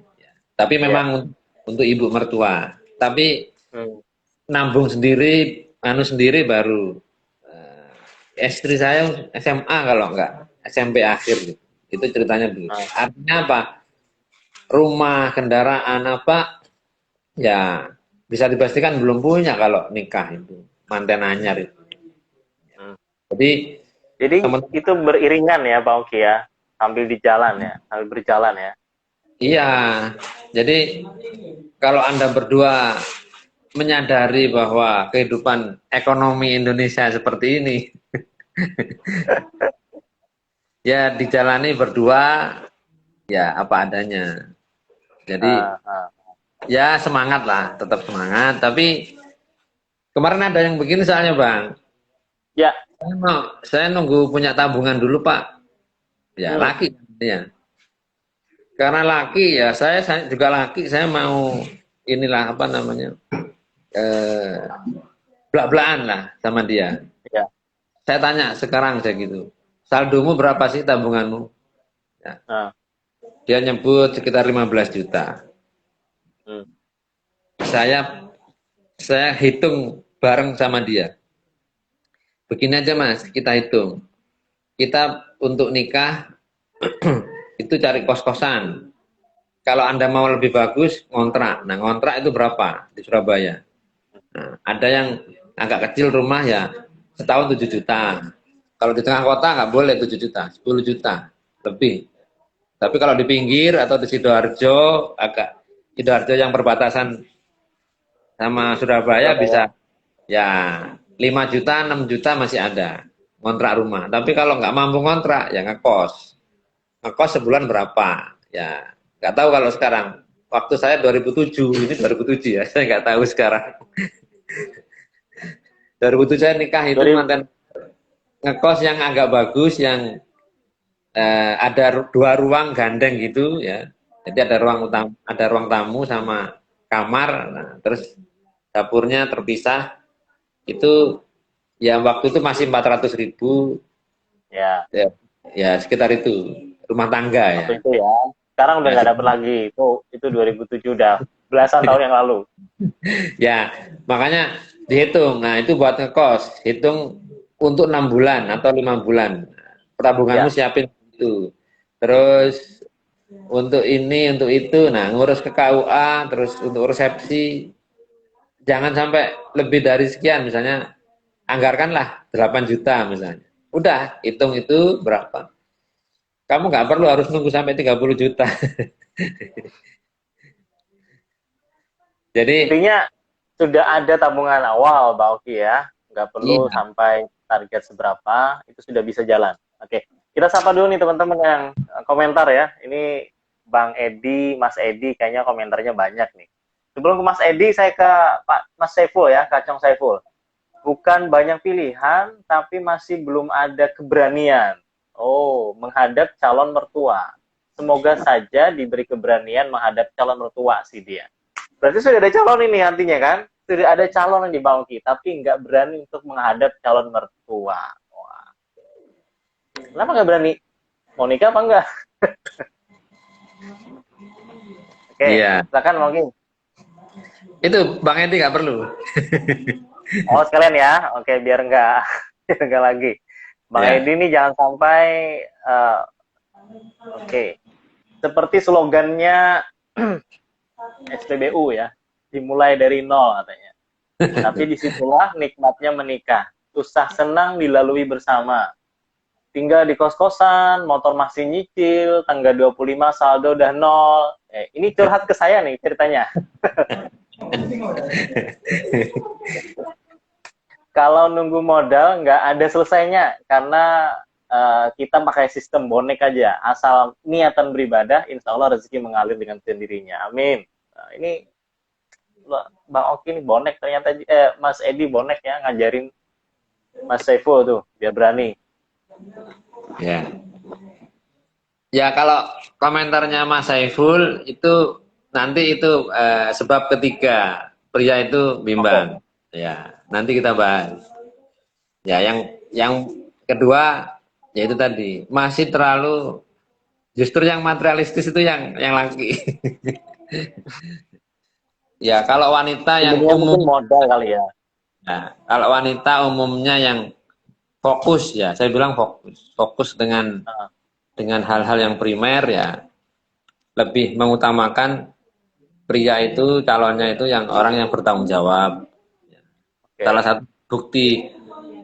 B: Tapi
A: iya.
B: memang untuk ibu mertua. Tapi
A: Hmm.
B: nambung sendiri, anu sendiri baru istri saya SMA kalau enggak SMP akhir gitu. Itu ceritanya begitu.
A: Ah,
B: Artinya apa? Rumah, kendaraan apa ya bisa dipastikan belum punya kalau nikah itu. Manten anyar itu.
A: hmm.
B: Jadi
A: Jadi
B: teman
A: itu beriringan ya Pak Oki ya, sambil di jalan ya, sambil berjalan ya.
B: iya. Jadi kalau Anda berdua menyadari bahwa kehidupan ekonomi Indonesia seperti ini, ya dijalani berdua ya apa adanya. Jadi
A: Ah, ah.
B: ya semangat lah, tetap semangat. Tapi kemarin ada yang begini soalnya Bang.
A: Ya,
B: Saya nunggu punya tabungan dulu Pak. Ya
A: hmm.
B: laki ya. Karena laki ya saya juga laki. Saya mau inilah apa namanya eh, belak-belakan lah sama dia.
A: Ya,
B: Saya tanya sekarang saya gitu. Saldomu berapa sih tabunganmu? Ya,
A: ah,
B: dia nyebut sekitar 15 juta.
A: hmm.
B: Saya saya hitung bareng sama dia. Begini aja Mas, kita hitung. Kita untuk nikah itu cari kos-kosan. Kalau Anda mau lebih bagus, ngontrak. Nah, ngontrak itu berapa di Surabaya? Nah, ada yang agak kecil rumah ya, setahun 7 juta. Kalau di tengah kota nggak boleh 7 juta, 10 juta lebih. Tapi kalau di pinggir atau di Sidoarjo, Sidoarjo yang perbatasan sama Surabaya
A: Surabaya.
B: bisa ya 5 juta, 6 juta masih ada ngontrak rumah. Tapi kalau nggak mampu ngontrak ya ngekos. Ngekos sebulan berapa? Ya nggak tahu kalau sekarang. Waktu saya 2007, ini 2007 ya, saya nggak tahu sekarang. 2007 saya nikah itu
A: Dari
B: mantan ngekos yang agak bagus, yang ada 2 ruang gandeng gitu ya. Jadi ada ruang tamu sama kamar, nah, terus dapurnya terpisah. Itu ya waktu itu masih 400.000
A: ya,
B: ya, ya sekitar itu rumah tangga ya.
A: waktu itu ya. Sekarang udah
B: Ya,
A: nggak dapet lagi. Itu 2007 udah belasan tahun yang lalu.
B: ya, makanya dihitung. Nah, itu buat ngekos. Hitung untuk 6 bulan atau 5 bulan. Tabunganmu
A: Ya,
B: siapin itu. Terus untuk ini, untuk itu. Nah, ngurus ke KUA, terus untuk resepsi. Jangan sampai lebih dari sekian. Misalnya anggarkanlah 8 juta misalnya. Udah, hitung itu berapa. Kamu nggak perlu harus nunggu sampai 30 juta. Jadi,
A: Intinya sudah ada tabungan awal, Mbak Oki ya. Nggak perlu
B: iya,
A: sampai target seberapa, itu sudah bisa jalan. Oke, kita sapa dulu nih teman-teman yang komentar ya. Ini Bang Edi, Mas Edi, kayaknya komentarnya banyak nih. Sebelum ke Mas Edi, saya ke Pak Mas Saiful ya, Kacung Saiful. Bukan banyak pilihan, tapi masih belum ada keberanian. Oh, menghadap calon mertua. Semoga saja diberi keberanian menghadap calon mertua sih dia. Berarti sudah ada calon ini artinya kan? Sudah ada calon yang dibangki, tapi nggak berani untuk menghadap calon mertua. Wah. Kenapa nggak berani? Mau nikah apa enggak? Oke,
B: iya.
A: silakan mungkin.
B: Itu Bang Edi nggak perlu.
A: Oh sekalian ya, oke biar nggak biar nggak lagi. Bang
B: Ya.
A: Edi ini jangan sampai oke. Seperti slogannya SPBU ya, dimulai dari nol katanya. Tapi disitulah nikmatnya menikah. Susah senang dilalui bersama. Tinggal di kos-kosan, motor masih nyicil, tanggal 25 saldo udah nol. Ini curhat ke saya nih ceritanya. Kalau nunggu modal nggak ada selesainya karena kita pakai sistem bonek aja. Asal niatan beribadah, insya Allah rezeki mengalir dengan sendirinya. Amin. Nah, ini Bang Oki ini bonek ternyata, Mas Edi bonek ya ngajarin Mas Saiful tuh biar berani.
B: Ya. Ya kalau komentarnya Mas Saiful itu nanti itu sebab ketiga pria itu
A: Oke.
B: bimbang. Ya, nanti kita bahas. Ya, yang kedua yaitu tadi masih terlalu justru yang materialistis itu yang laki. Ya, kalau wanita yang
A: Sebenarnya
B: umum,
A: mungkin modal kali ya.
B: nah, kalau wanita umumnya yang fokus ya, saya bilang fokus
A: Uh,
B: dengan hal-hal yang primer ya, lebih mengutamakan pria itu calonnya itu yang orang yang bertanggung jawab. Salah
A: Oke.
B: satu bukti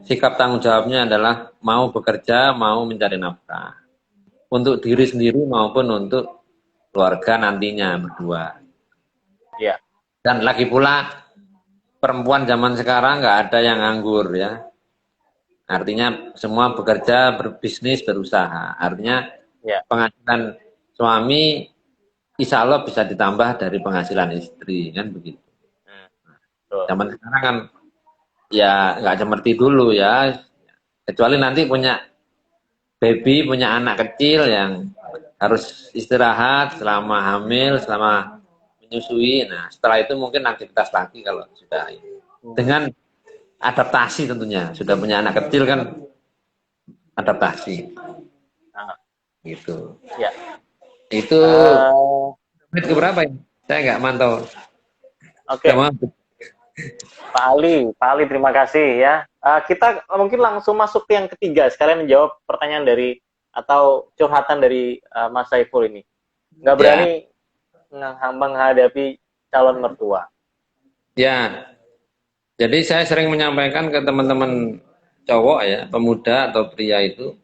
B: sikap tanggung jawabnya adalah mau bekerja, mau mencari nafkah untuk diri sendiri maupun untuk keluarga nantinya berdua.
A: Iya.
B: Dan lagi pula perempuan zaman sekarang nggak ada yang nganggur ya. Artinya semua bekerja, berbisnis, berusaha. Artinya
A: Iya.
B: penghasilan suami insya Allah bisa ditambah dari penghasilan istri kan begitu.
A: Hmm, betul.
B: Zaman sekarang kan ya nggak seperti dulu ya. Kecuali nanti punya baby, punya anak kecil yang harus istirahat selama hamil, selama menyusui. Nah, setelah itu mungkin aktivitas lagi kalau sudah ini.
A: Hmm.
B: Dengan adaptasi tentunya. Sudah punya anak kecil kan adaptasi
A: Nah,
B: gitu.
A: ya.
B: Itu
A: Uh,
B: menit keberapa ini? Saya nggak mantau. Nggak
A: Oke.
B: mau.
A: Pak Ali, terima kasih ya. Kita mungkin langsung masuk ke yang ketiga, sekalian menjawab pertanyaan dari atau curhatan dari Mas Saiful ini. Nggak
B: Ya,
A: berani menghadapi calon mertua.
B: ya. Jadi saya sering menyampaikan ke teman-teman cowok ya, pemuda atau pria itu,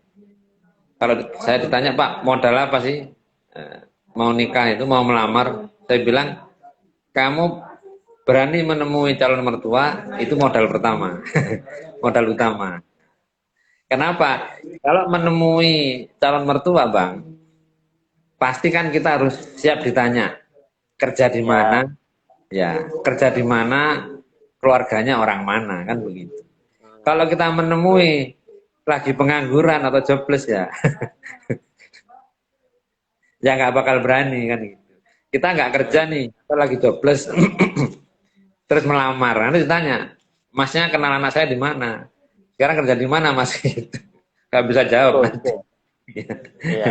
B: kalau saya ditanya Pak, modal apa sih? Eh, Mau nikah itu, mau melamar, saya bilang kamu berani menemui calon mertua itu modal pertama, modal utama. Kenapa? Kalau menemui calon mertua, Bang, pasti kan kita harus siap ditanya kerja di mana,
A: Ya.
B: ya kerja di mana, keluarganya orang mana, kan begitu.
A: Hmm,
B: Kalau kita menemui lagi pengangguran atau jobless ya, ya nggak bakal berani kan gitu. Kita nggak kerja
A: hmm,
B: nih, kita lagi jobless, terus melamar, nanti ditanya, masnya kenal anak saya di mana? Sekarang kerja di mana mas? Gitu. Gak bisa jawab
A: betul,
B: nanti.
A: betul. Iya.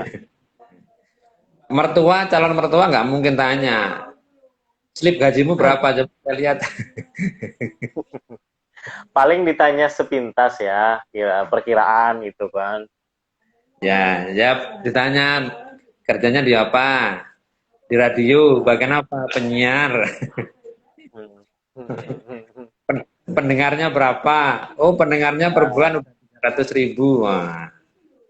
B: Mertua, calon mertua nggak mungkin tanya, slip gajimu berapa? Coba kita lihat.
A: Paling ditanya sepintas ya, kira perkiraan gitu kan.
B: Ya, ya ditanya kerjanya di apa? Di radio, bagian apa? Penyiar.
A: Hmm. Hmm.
B: pendengarnya berapa? Oh, pendengarnya per bulan udah 300.000. Wah,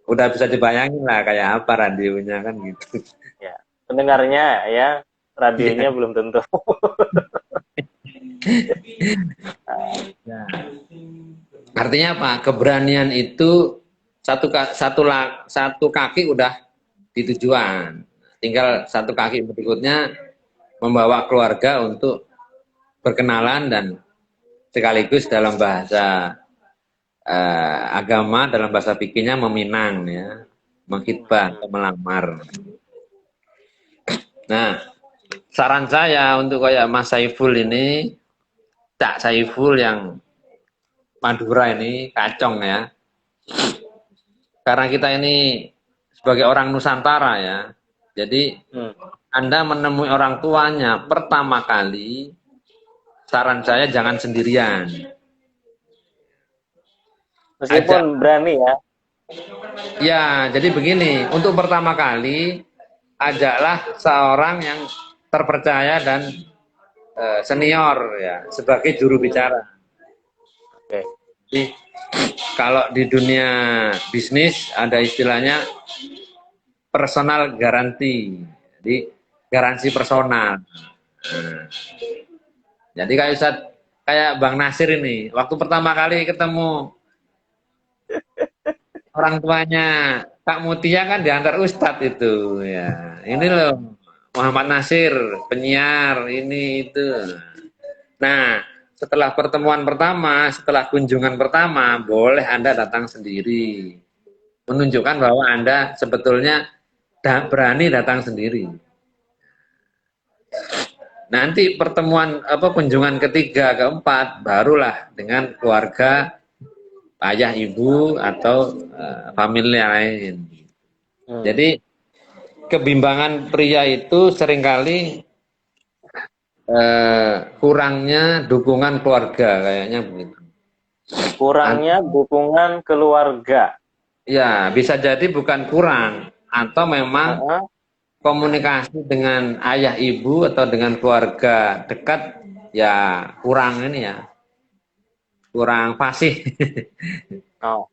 B: udah bisa dibayangin lah kayak apa radionya kan gitu.
A: Ya, pendengarnya ya, radionya
B: Iya.
A: belum tentu.
B: Nah, artinya apa? Keberanian itu satu kaki udah di tujuan. Tinggal satu kaki berikutnya membawa keluarga untuk berkenalan dan sekaligus dalam bahasa agama, dalam bahasa fikihnya meminang ya, menghitbah atau melamar. Nah, saran saya untuk kayak Mas Saiful ini, Cak Saiful yang Madura ini kacong ya. Karena kita ini sebagai orang Nusantara ya. Jadi
A: Hmm.
B: Anda menemui orang tuanya pertama kali, saran saya jangan sendirian. Ajak.
A: Meskipun berani ya.
B: Ya, jadi begini, untuk pertama kali ajaklah seorang yang terpercaya dan senior ya sebagai juru bicara.
A: Oke.
B: Jadi kalau di dunia bisnis ada istilahnya personal garansi. Jadi garansi personal. Nah, jadi kayak Bang Nasir ini, waktu pertama kali ketemu orang tuanya Kak Mutia kan diantar Ustadz itu ya. Ini loh Muhammad Nasir, penyiar ini itu. Nah, setelah pertemuan pertama, setelah kunjungan pertama, boleh Anda datang sendiri. Menunjukkan bahwa Anda sebetulnya berani datang sendiri. Nanti pertemuan kunjungan ketiga, keempat, barulah dengan keluarga, ayah, ibu, atau famili lain. Jadi kebimbangan pria itu seringkali kurangnya dukungan keluarga kayaknya begitu.
A: Kurangnya dukungan keluarga.
B: Ya, bisa jadi bukan kurang atau memang
A: Heeh.
B: komunikasi dengan ayah ibu atau dengan keluarga dekat ya kurang ini ya. Kurang fasih.
A: Oh.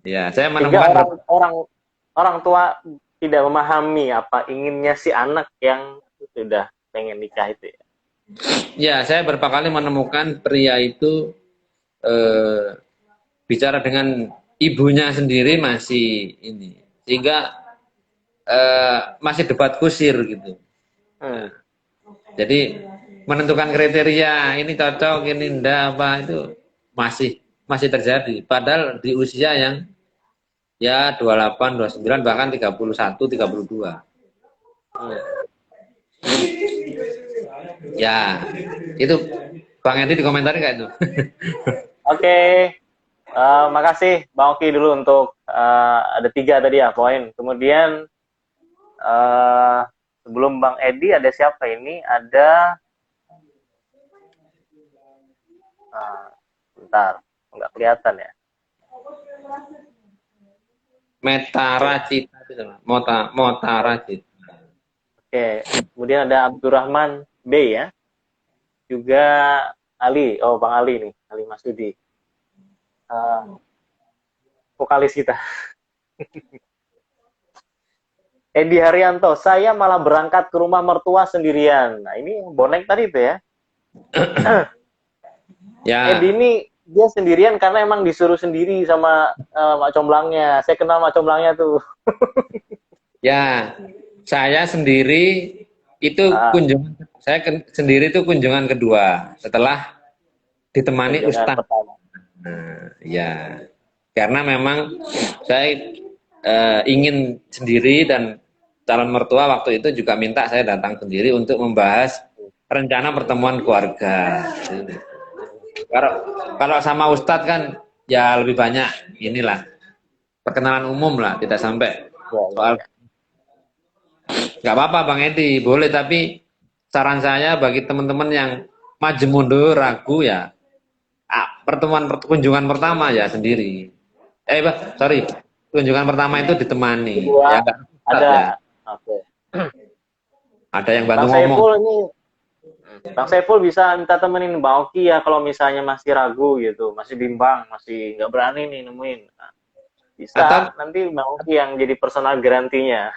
B: Ya, saya
A: Sehingga
B: menemukan
A: orang tua tidak memahami apa inginnya si anak yang sudah pengen nikah itu ya.
B: ya, saya beberapa kali menemukan pria itu bicara dengan ibunya sendiri masih ini. Sehingga masih debat kusir gitu.
A: Hmm.
B: Jadi menentukan kriteria ini cocok, ini enggak apa itu masih terjadi. Padahal di usia yang ya 28, 29 bahkan 31, 32.
A: Hmm.
B: Ya, itu Bang Edi dikomentari kayak itu.
A: Oke, makasih Bang Oki dulu untuk ada 3 tadi ya poin. Kemudian sebelum Bang Edi ada siapa ini? Ada bentar, nggak kelihatan ya.
B: Metara Cita itu Motara Cita.
A: Oke, kemudian ada Abdurrahman B ya. Juga Ali, oh Bang Ali nih, Ali Masudi. Vokalis kita. Edi Haryanto, saya malah berangkat ke rumah mertua sendirian. Nah ini bonek tadi itu ya.
B: Ya,
A: Edi ini dia sendirian karena emang disuruh sendiri sama Mak Comblangnya. Saya kenal Mak Comblangnya tuh.
B: ya, saya sendiri itu sendiri itu kunjungan kedua setelah ditemani
A: Kunjungan
B: Ustadz.
A: pertama.
B: Nah, ya, karena memang saya ingin sendiri dan calon mertua waktu itu juga minta saya datang sendiri untuk membahas rencana pertemuan keluarga. Kalau sama Ustadz kan ya lebih banyak inilah perkenalan umum lah, tidak sampai soal. Nggak apa-apa Bang Edi, boleh, tapi saran saya bagi teman-teman yang maju mundur ragu ya, pertemuan kunjungan pertama ya sendiri. Sorry, kunjungan pertama itu ditemani.
A: Kedua,
B: Ya nggak Ustadz
A: ada
B: ya.
A: oke.
B: Ada yang bantu
A: Bang
B: ngomong.
A: Saiful ini Bang Saiful bisa minta temenin Bang Oki ya kalau misalnya masih ragu gitu, masih bimbang, masih nggak berani nih nemuin. Nah,
B: Atau
A: bisa nanti Bang Oki yang jadi personal garantinya.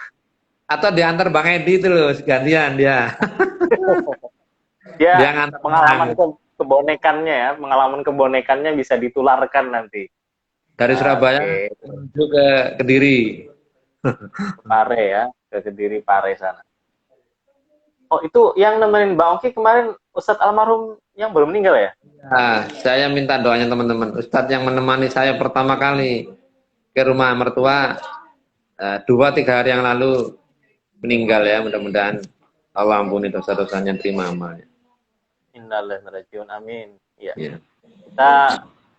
B: atau diantar Bang Edi itu loh gantian dia. Dia
A: Dia
B: ngantar orang
A: pengalaman kebonekannya ya, pengalaman kebonekannya bisa ditularkan nanti.
B: dari Surabaya
A: Oke,
B: menuju ke Kediri.
A: ke Pare ya, ke Kediri Pare sana. Oh itu yang nemenin Bang Oki kemarin Ustadz almarhum yang belum meninggal ya?
B: Nah, saya minta doanya teman-teman. Ustadz yang menemani saya pertama kali ke rumah mertua 2-3 hari yang lalu meninggal ya. Mudah-mudahan Allah ampuni dosa-dosanya, terima amalnya.
A: Innalillahi amin. Ya.
B: Ya,
A: Kita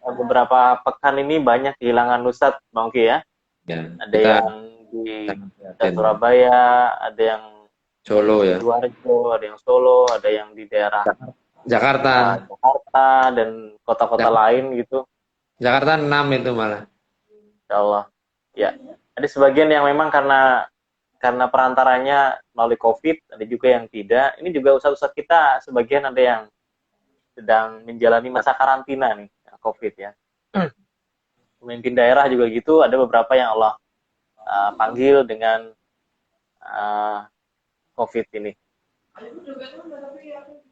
A: beberapa pekan ini banyak kehilangan Ustadz Bang Oki ya.
B: ya.
A: Ada
B: Kita
A: yang di
B: sangat prihatin.
A: Surabaya, ada yang
B: Solo ya.
A: Sidoarjo, ada yang Solo, ada yang di daerah
B: Jakarta.
A: Jakarta dan kota-kota lain gitu.
B: Jakarta 6 itu malah.
A: Insya Allah. Ya. Ada sebagian yang memang karena perantaranya melalui COVID, ada juga yang tidak. Ini juga usaha-usaha kita sebagian ada yang sedang menjalani masa karantina nih, COVID ya. Pemimpin daerah juga gitu, ada beberapa yang Allah panggil dengan COVID ini.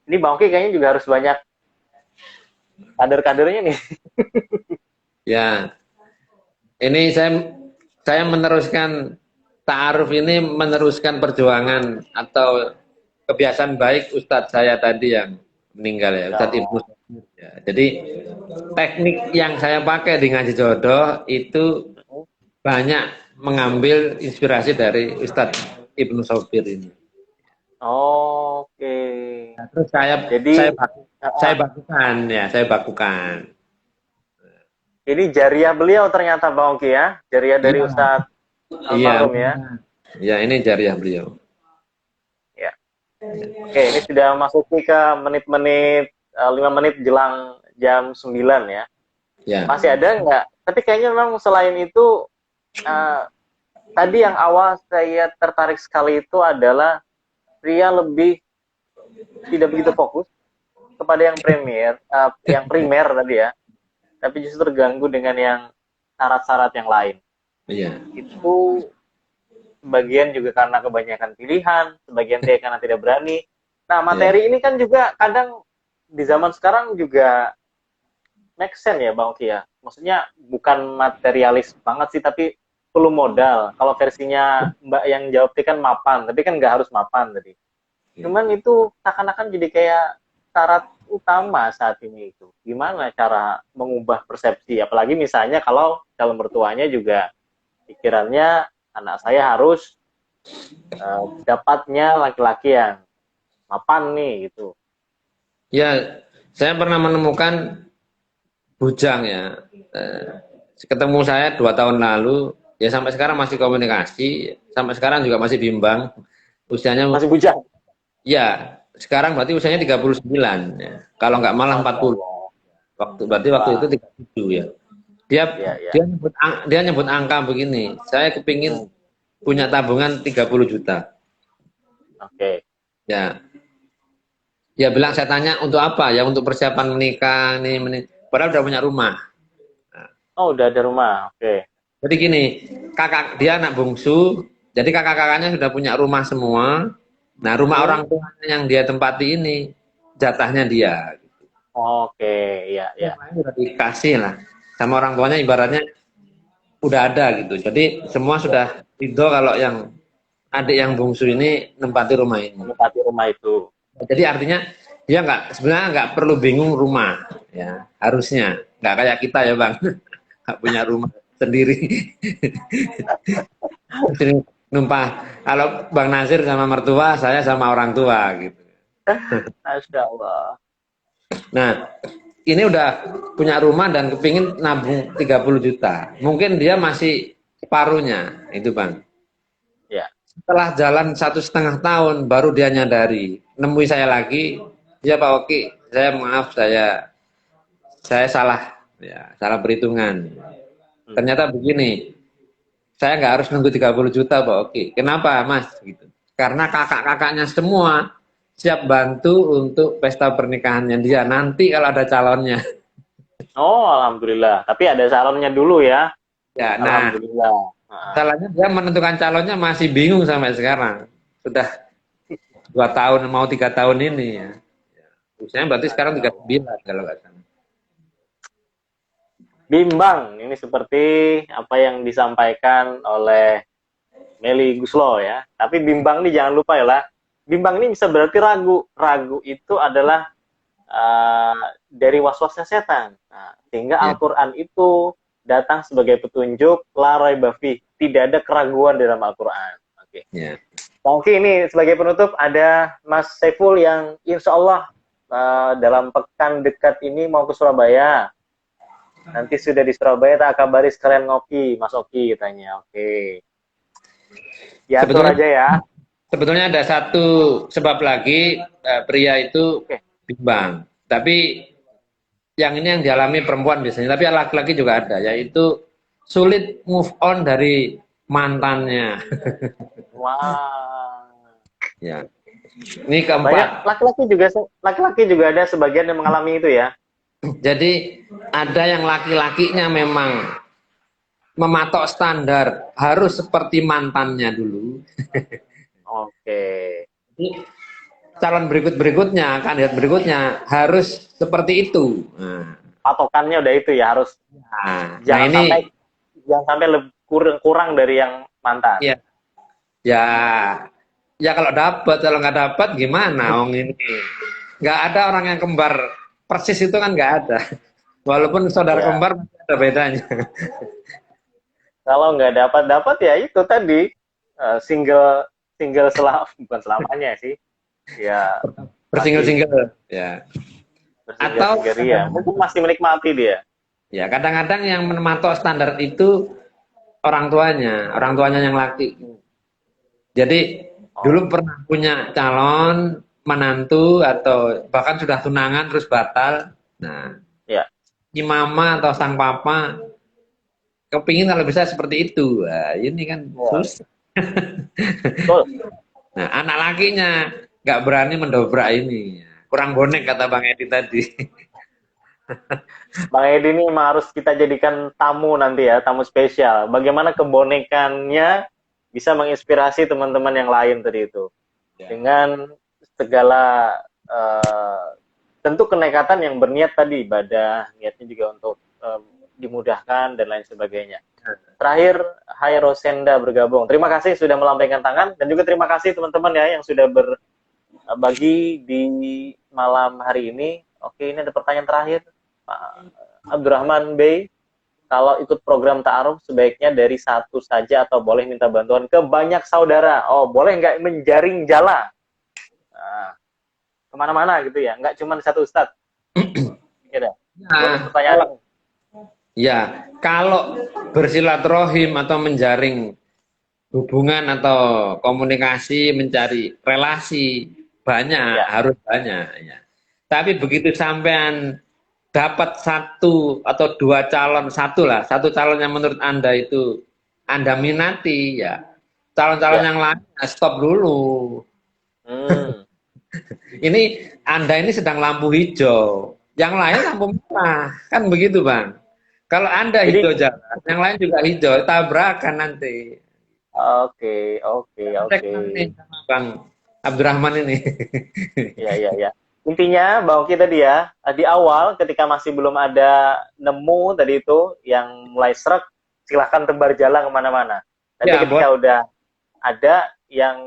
A: Ini Bang Oki kayaknya juga harus banyak kader-kadernya nih.
B: Ya, ini saya meneruskan ta'aruf ini, meneruskan perjuangan atau kebiasaan baik Ustadz saya tadi yang meninggal ya, Ustadz Ibnu. Ya, jadi teknik yang saya pakai di ngaji jodoh itu banyak mengambil inspirasi dari Ustadz Ibnu Sofir ini.
A: Oke.
B: Nah, terus saya
A: Jadi
B: saya saya bakukan ya, saya bakukan.
A: ini jariah beliau ternyata Bang Oki ya. Jariah dari
B: Iya,
A: Ustadz
B: iya,
A: almarhum ya.
B: iya ini jariah beliau.
A: Ya. Oke, ini sudah masuk ke menit-menit 5 menit jelang jam 9 ya.
B: Ya,
A: Masih ada nggak? Tapi kayaknya memang selain itu tadi yang awal saya tertarik sekali itu adalah Ria lebih tidak begitu fokus kepada yang primer tadi ya, tapi justru terganggu dengan yang syarat-syarat yang lain.
B: iya,
A: Itu sebagian juga karena kebanyakan pilihan, sebagian karena tidak berani. Nah, materi ini kan juga kadang di zaman sekarang juga make sense ya Bang Oki ya. Maksudnya bukan materialis banget sih, tapi perlu modal. Kalau versinya Mbak yang jawab kan mapan, tapi kan nggak harus mapan tadi. Cuman itu seakan-akan jadi kayak syarat utama saat ini itu. Gimana cara mengubah persepsi? Apalagi misalnya kalau calon mertuanya juga pikirannya anak saya harus dapatnya laki-laki yang mapan nih gitu.
B: ya. Saya pernah menemukan bujang ya. Ketemu saya 2 tahun lalu, ya sampai sekarang masih komunikasi, sampai sekarang juga masih bimbang. Usianya,
A: Masih bujang.
B: ya sekarang berarti usianya 39 ya. Kalau nggak malah 40. Berarti waktu itu 37 ya. Dia
A: Ya, ya.
B: dia nyebut angka begini. Saya kepingin punya tabungan 30 juta.
A: Oke.
B: Ya. Dia bilang, saya tanya untuk apa? Ya untuk persiapan menikah nih. Padahal udah punya rumah.
A: Oh, udah ada rumah. Oke.
B: Jadi gini, kakak dia anak bungsu, jadi kakak-kakaknya sudah punya rumah semua. Nah, rumah orang tuanya yang dia tempati ini jatahnya dia.
A: Oke, iya, iya.
B: Rumahnya udah dikasih lah sama orang tuanya, ibaratnya udah ada gitu. Jadi semua sudah ridho kalau yang adik yang bungsu ini nempati rumah ini.
A: Menempati rumah itu.
B: Jadi artinya dia sebenarnya nggak perlu bingung rumah, ya harusnya nggak kayak kita ya bang, nggak punya rumah sendiri. Numpah kalau Bang Nasir sama mertua, saya sama orang tua gitu.
A: Masya Allah.
B: Nah, ini udah punya rumah dan kepingin nabung 30 juta. Mungkin dia masih separuhnya, itu Bang.
A: Ya.
B: Setelah jalan 1,5 tahun, baru dia nyadari. Nemui saya lagi, ya Pak Oki, saya maaf, saya salah, ya, salah perhitungan. Ternyata begini, saya nggak harus nunggu 30 juta Pak Oki. Kenapa Mas? Gitu. Karena kakak-kakaknya semua siap bantu untuk pesta pernikahannya dia nanti kalau ada calonnya.
A: Oh, alhamdulillah. Tapi ada calonnya dulu ya.
B: Ya, nah,
A: Alhamdulillah. Heeh.
B: masalahnya dia menentukan calonnya masih bingung sampai sekarang. Sudah 2 tahun mau 3 tahun ini ya. Usianya berarti sekarang 39 kalau nggak salah.
A: Bimbang, ini seperti apa yang disampaikan oleh Meli Guslo ya. Tapi bimbang ini jangan lupa ya lah. Bimbang ini bisa berarti ragu. Ragu itu adalah dari waswasnya setan. Nah, sehingga
B: Ya,
A: Al-Quran itu datang sebagai petunjuk la raiba fi. Tidak ada keraguan dalam Al-Quran. Oke.
B: ya.
A: Oke, ini sebagai penutup ada Mas Saiful yang insya Allah dalam pekan dekat ini mau ke Surabaya. Nanti sudah di Surabaya tak kabari sekalian ngopi, Mas Oki katanya. Oke. Diatur
B: Sebetulnya
A: aja ya.
B: sebetulnya ada satu sebab lagi pria itu
A: Oke.
B: bimbang. Tapi yang ini yang dialami perempuan biasanya, tapi laki-laki juga ada, yaitu sulit move on dari mantannya.
A: Wah.
B: Ya. Ini
A: Banyak
B: keempat.
A: laki-laki juga ada sebagian yang mengalami itu ya.
B: Jadi ada yang laki-lakinya memang mematok standar harus seperti mantannya dulu.
A: Oke.
B: Jadi, calon berikutnya, kandidat berikutnya harus seperti itu.
A: Patokannya udah itu ya, harus
B: Nah
A: jangan
B: ini
A: sampai kurang dari yang mantan.
B: ya, ya, ya kalau dapat, kalau nggak dapat gimana? Ong ini nggak ada orang yang kembar persis itu kan nggak ada. Walaupun saudara
A: Ya.
B: kembar masih ada bedanya.
A: Kalau nggak dapat ya itu tadi single single bukan selamanya sih. Ya masih
B: Bersingle-single. Ya. Atau
A: bersinggah-singgah ya. Mungkin masih menikmati dia.
B: ya kadang-kadang yang mematok standar itu orang tuanya yang laki. Jadi dulu
A: Oh,
B: pernah punya calon menantu atau bahkan sudah tunangan terus batal. Nah,
A: ya.
B: si mama atau sang papa kepingin kalau bisa seperti itu. Nah, ini kan
A: Ya.
B: susah.
A: Betul.
B: Nah, anak lakinya nggak berani mendobrak ini. Kurang bonek kata Bang Edi tadi.
A: Bang Edi ini memang harus kita jadikan tamu nanti ya, tamu spesial. Bagaimana kebonekannya bisa menginspirasi teman-teman yang lain tadi itu.
B: Ya.
A: Dengan segala uh, tentu kenekatan yang berniat tadi, ibadah, niatnya juga untuk dimudahkan dan lain sebagainya. Terakhir, Hai Rosenda bergabung. Terima kasih sudah melampaikan tangan dan juga terima kasih teman-teman ya yang sudah berbagi di malam hari ini. Oke, ini ada pertanyaan terakhir. Pak Abdurrahman Bey, kalau ikut program ta'aruf sebaiknya dari satu saja atau boleh minta bantuan ke banyak saudara? Oh, boleh nggak menjaring jala? Nah, kemana-mana gitu ya, nggak cuma satu ustadz. Gitu. Boleh
B: Nah,
A: pertanyaan.
B: ya, kalau bersilaturahim atau menjaring hubungan atau komunikasi, mencari relasi banyak,
A: Ya,
B: harus banyak ya. Tapi begitu sampean dapat satu atau dua calon, satu calon yang menurut Anda itu Anda minati ya. Calon-calon
A: ya.
B: yang lain stop dulu.
A: Hmm.
B: Ini Anda ini sedang lampu hijau. Yang lain lampu merah. Kan begitu, Bang. Kalau Anda
A: Jadi,
B: hijau jalan, yang lain juga hijau, tabrakan nanti.
A: oke, oke,
B: Cek
A: oke.
B: nih sama Bang Abdurrahman ini.
A: Ya, ya, ya. Intinya, Bang Oki tadi ya, di awal ketika masih belum ada nemu tadi itu yang mulai serak, silahkan tebar jalan kemana-mana. Nanti
B: Ya,
A: ketika
B: boleh.
A: udah ada yang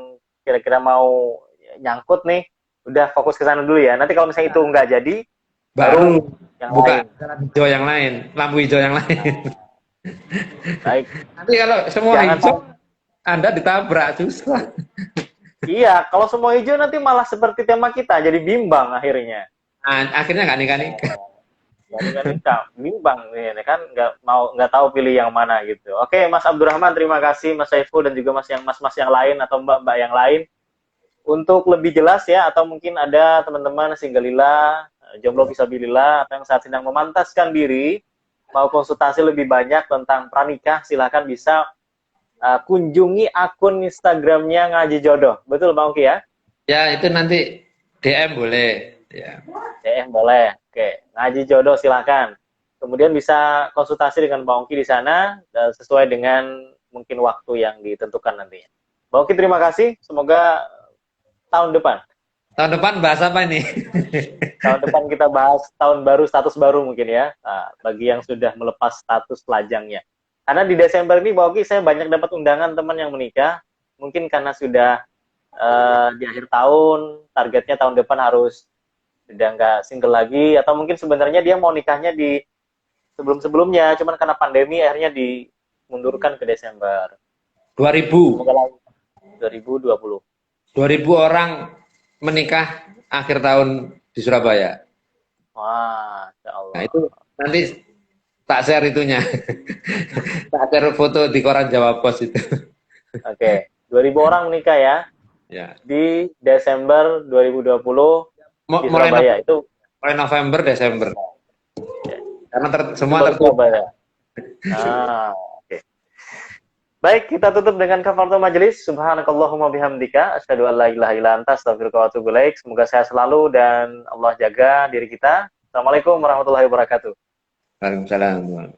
A: kira-kira mau nyangkut nih, udah fokus ke sana dulu ya. Nanti kalau misalnya itu nggak jadi, baru
B: Baru
A: yang
B: buka
A: lain.
B: jalan hijau yang lain, lampu hijau yang lain.
A: Baik.
B: Nanti kalau semua
A: Jangan
B: hijau, Anda ditabrak susah.
A: Iya, kalau semua hijau nanti malah seperti tema kita, jadi bimbang akhirnya.
B: Nah, akhirnya nggak nikah-nikah.
A: Jadi kan nikah, bimbang ini kan nggak tahu pilih yang mana gitu. Oke, Mas Abdurrahman, terima kasih Mas Saiful dan juga mas-mas yang lain atau mbak-mbak yang lain. Untuk lebih jelas ya, atau mungkin ada teman-teman singgalila, jomblo fisabilillah, atau yang saat sedang memantaskan diri, mau konsultasi lebih banyak tentang pranikah, silahkan bisa kunjungi akun Instagramnya Ngaji Jodoh. Betul Bang Oki ya?
B: Ya, itu nanti DM boleh. Ya.
A: Boleh. Oke, ngaji jodoh silakan. Kemudian bisa konsultasi dengan Bang Oki di sana sesuai dengan mungkin waktu yang ditentukan nantinya. Bang Oki terima kasih. Semoga tahun depan.
B: Tahun depan bahas apa ini?
A: Tahun depan kita bahas tahun baru, status baru mungkin ya. Nah, bagi yang sudah melepas status lajangnya. Karena di Desember ini Bang Oki saya banyak dapat undangan teman yang menikah. Mungkin karena sudah di akhir tahun, targetnya tahun depan harus sudah nggak single lagi, atau mungkin sebenarnya dia mau nikahnya di sebelum-sebelumnya, cuman karena pandemi akhirnya dimundurkan ke Desember.
B: 2000.
A: Semoga lah 2020.
B: 2000 orang menikah akhir tahun di Surabaya.
A: Wah, Masya
B: Nah,
A: Allah.
B: itu nanti tak share itunya. Tak share foto di koran Jawa Pos itu.
A: Oke, 2000 orang menikah ya
B: Ya.
A: di Desember 2020 di
B: Mulai
A: Surabaya. Itu
B: mulai November, Desember.
A: ya,
B: Karena
A: itu
B: semua
A: baru
B: tertutup.
A: Surabaya. Oke. Baik, kita tutup dengan kafaratul majelis. Subhanakallahumma bihamdika asyhadu an la ilaha illa anta astaghfiruka wa atubu ilaik. Semoga sehat selalu dan Allah jaga diri kita. Assalamualaikum warahmatullahi wabarakatuh.
B: Waalaikumsalam.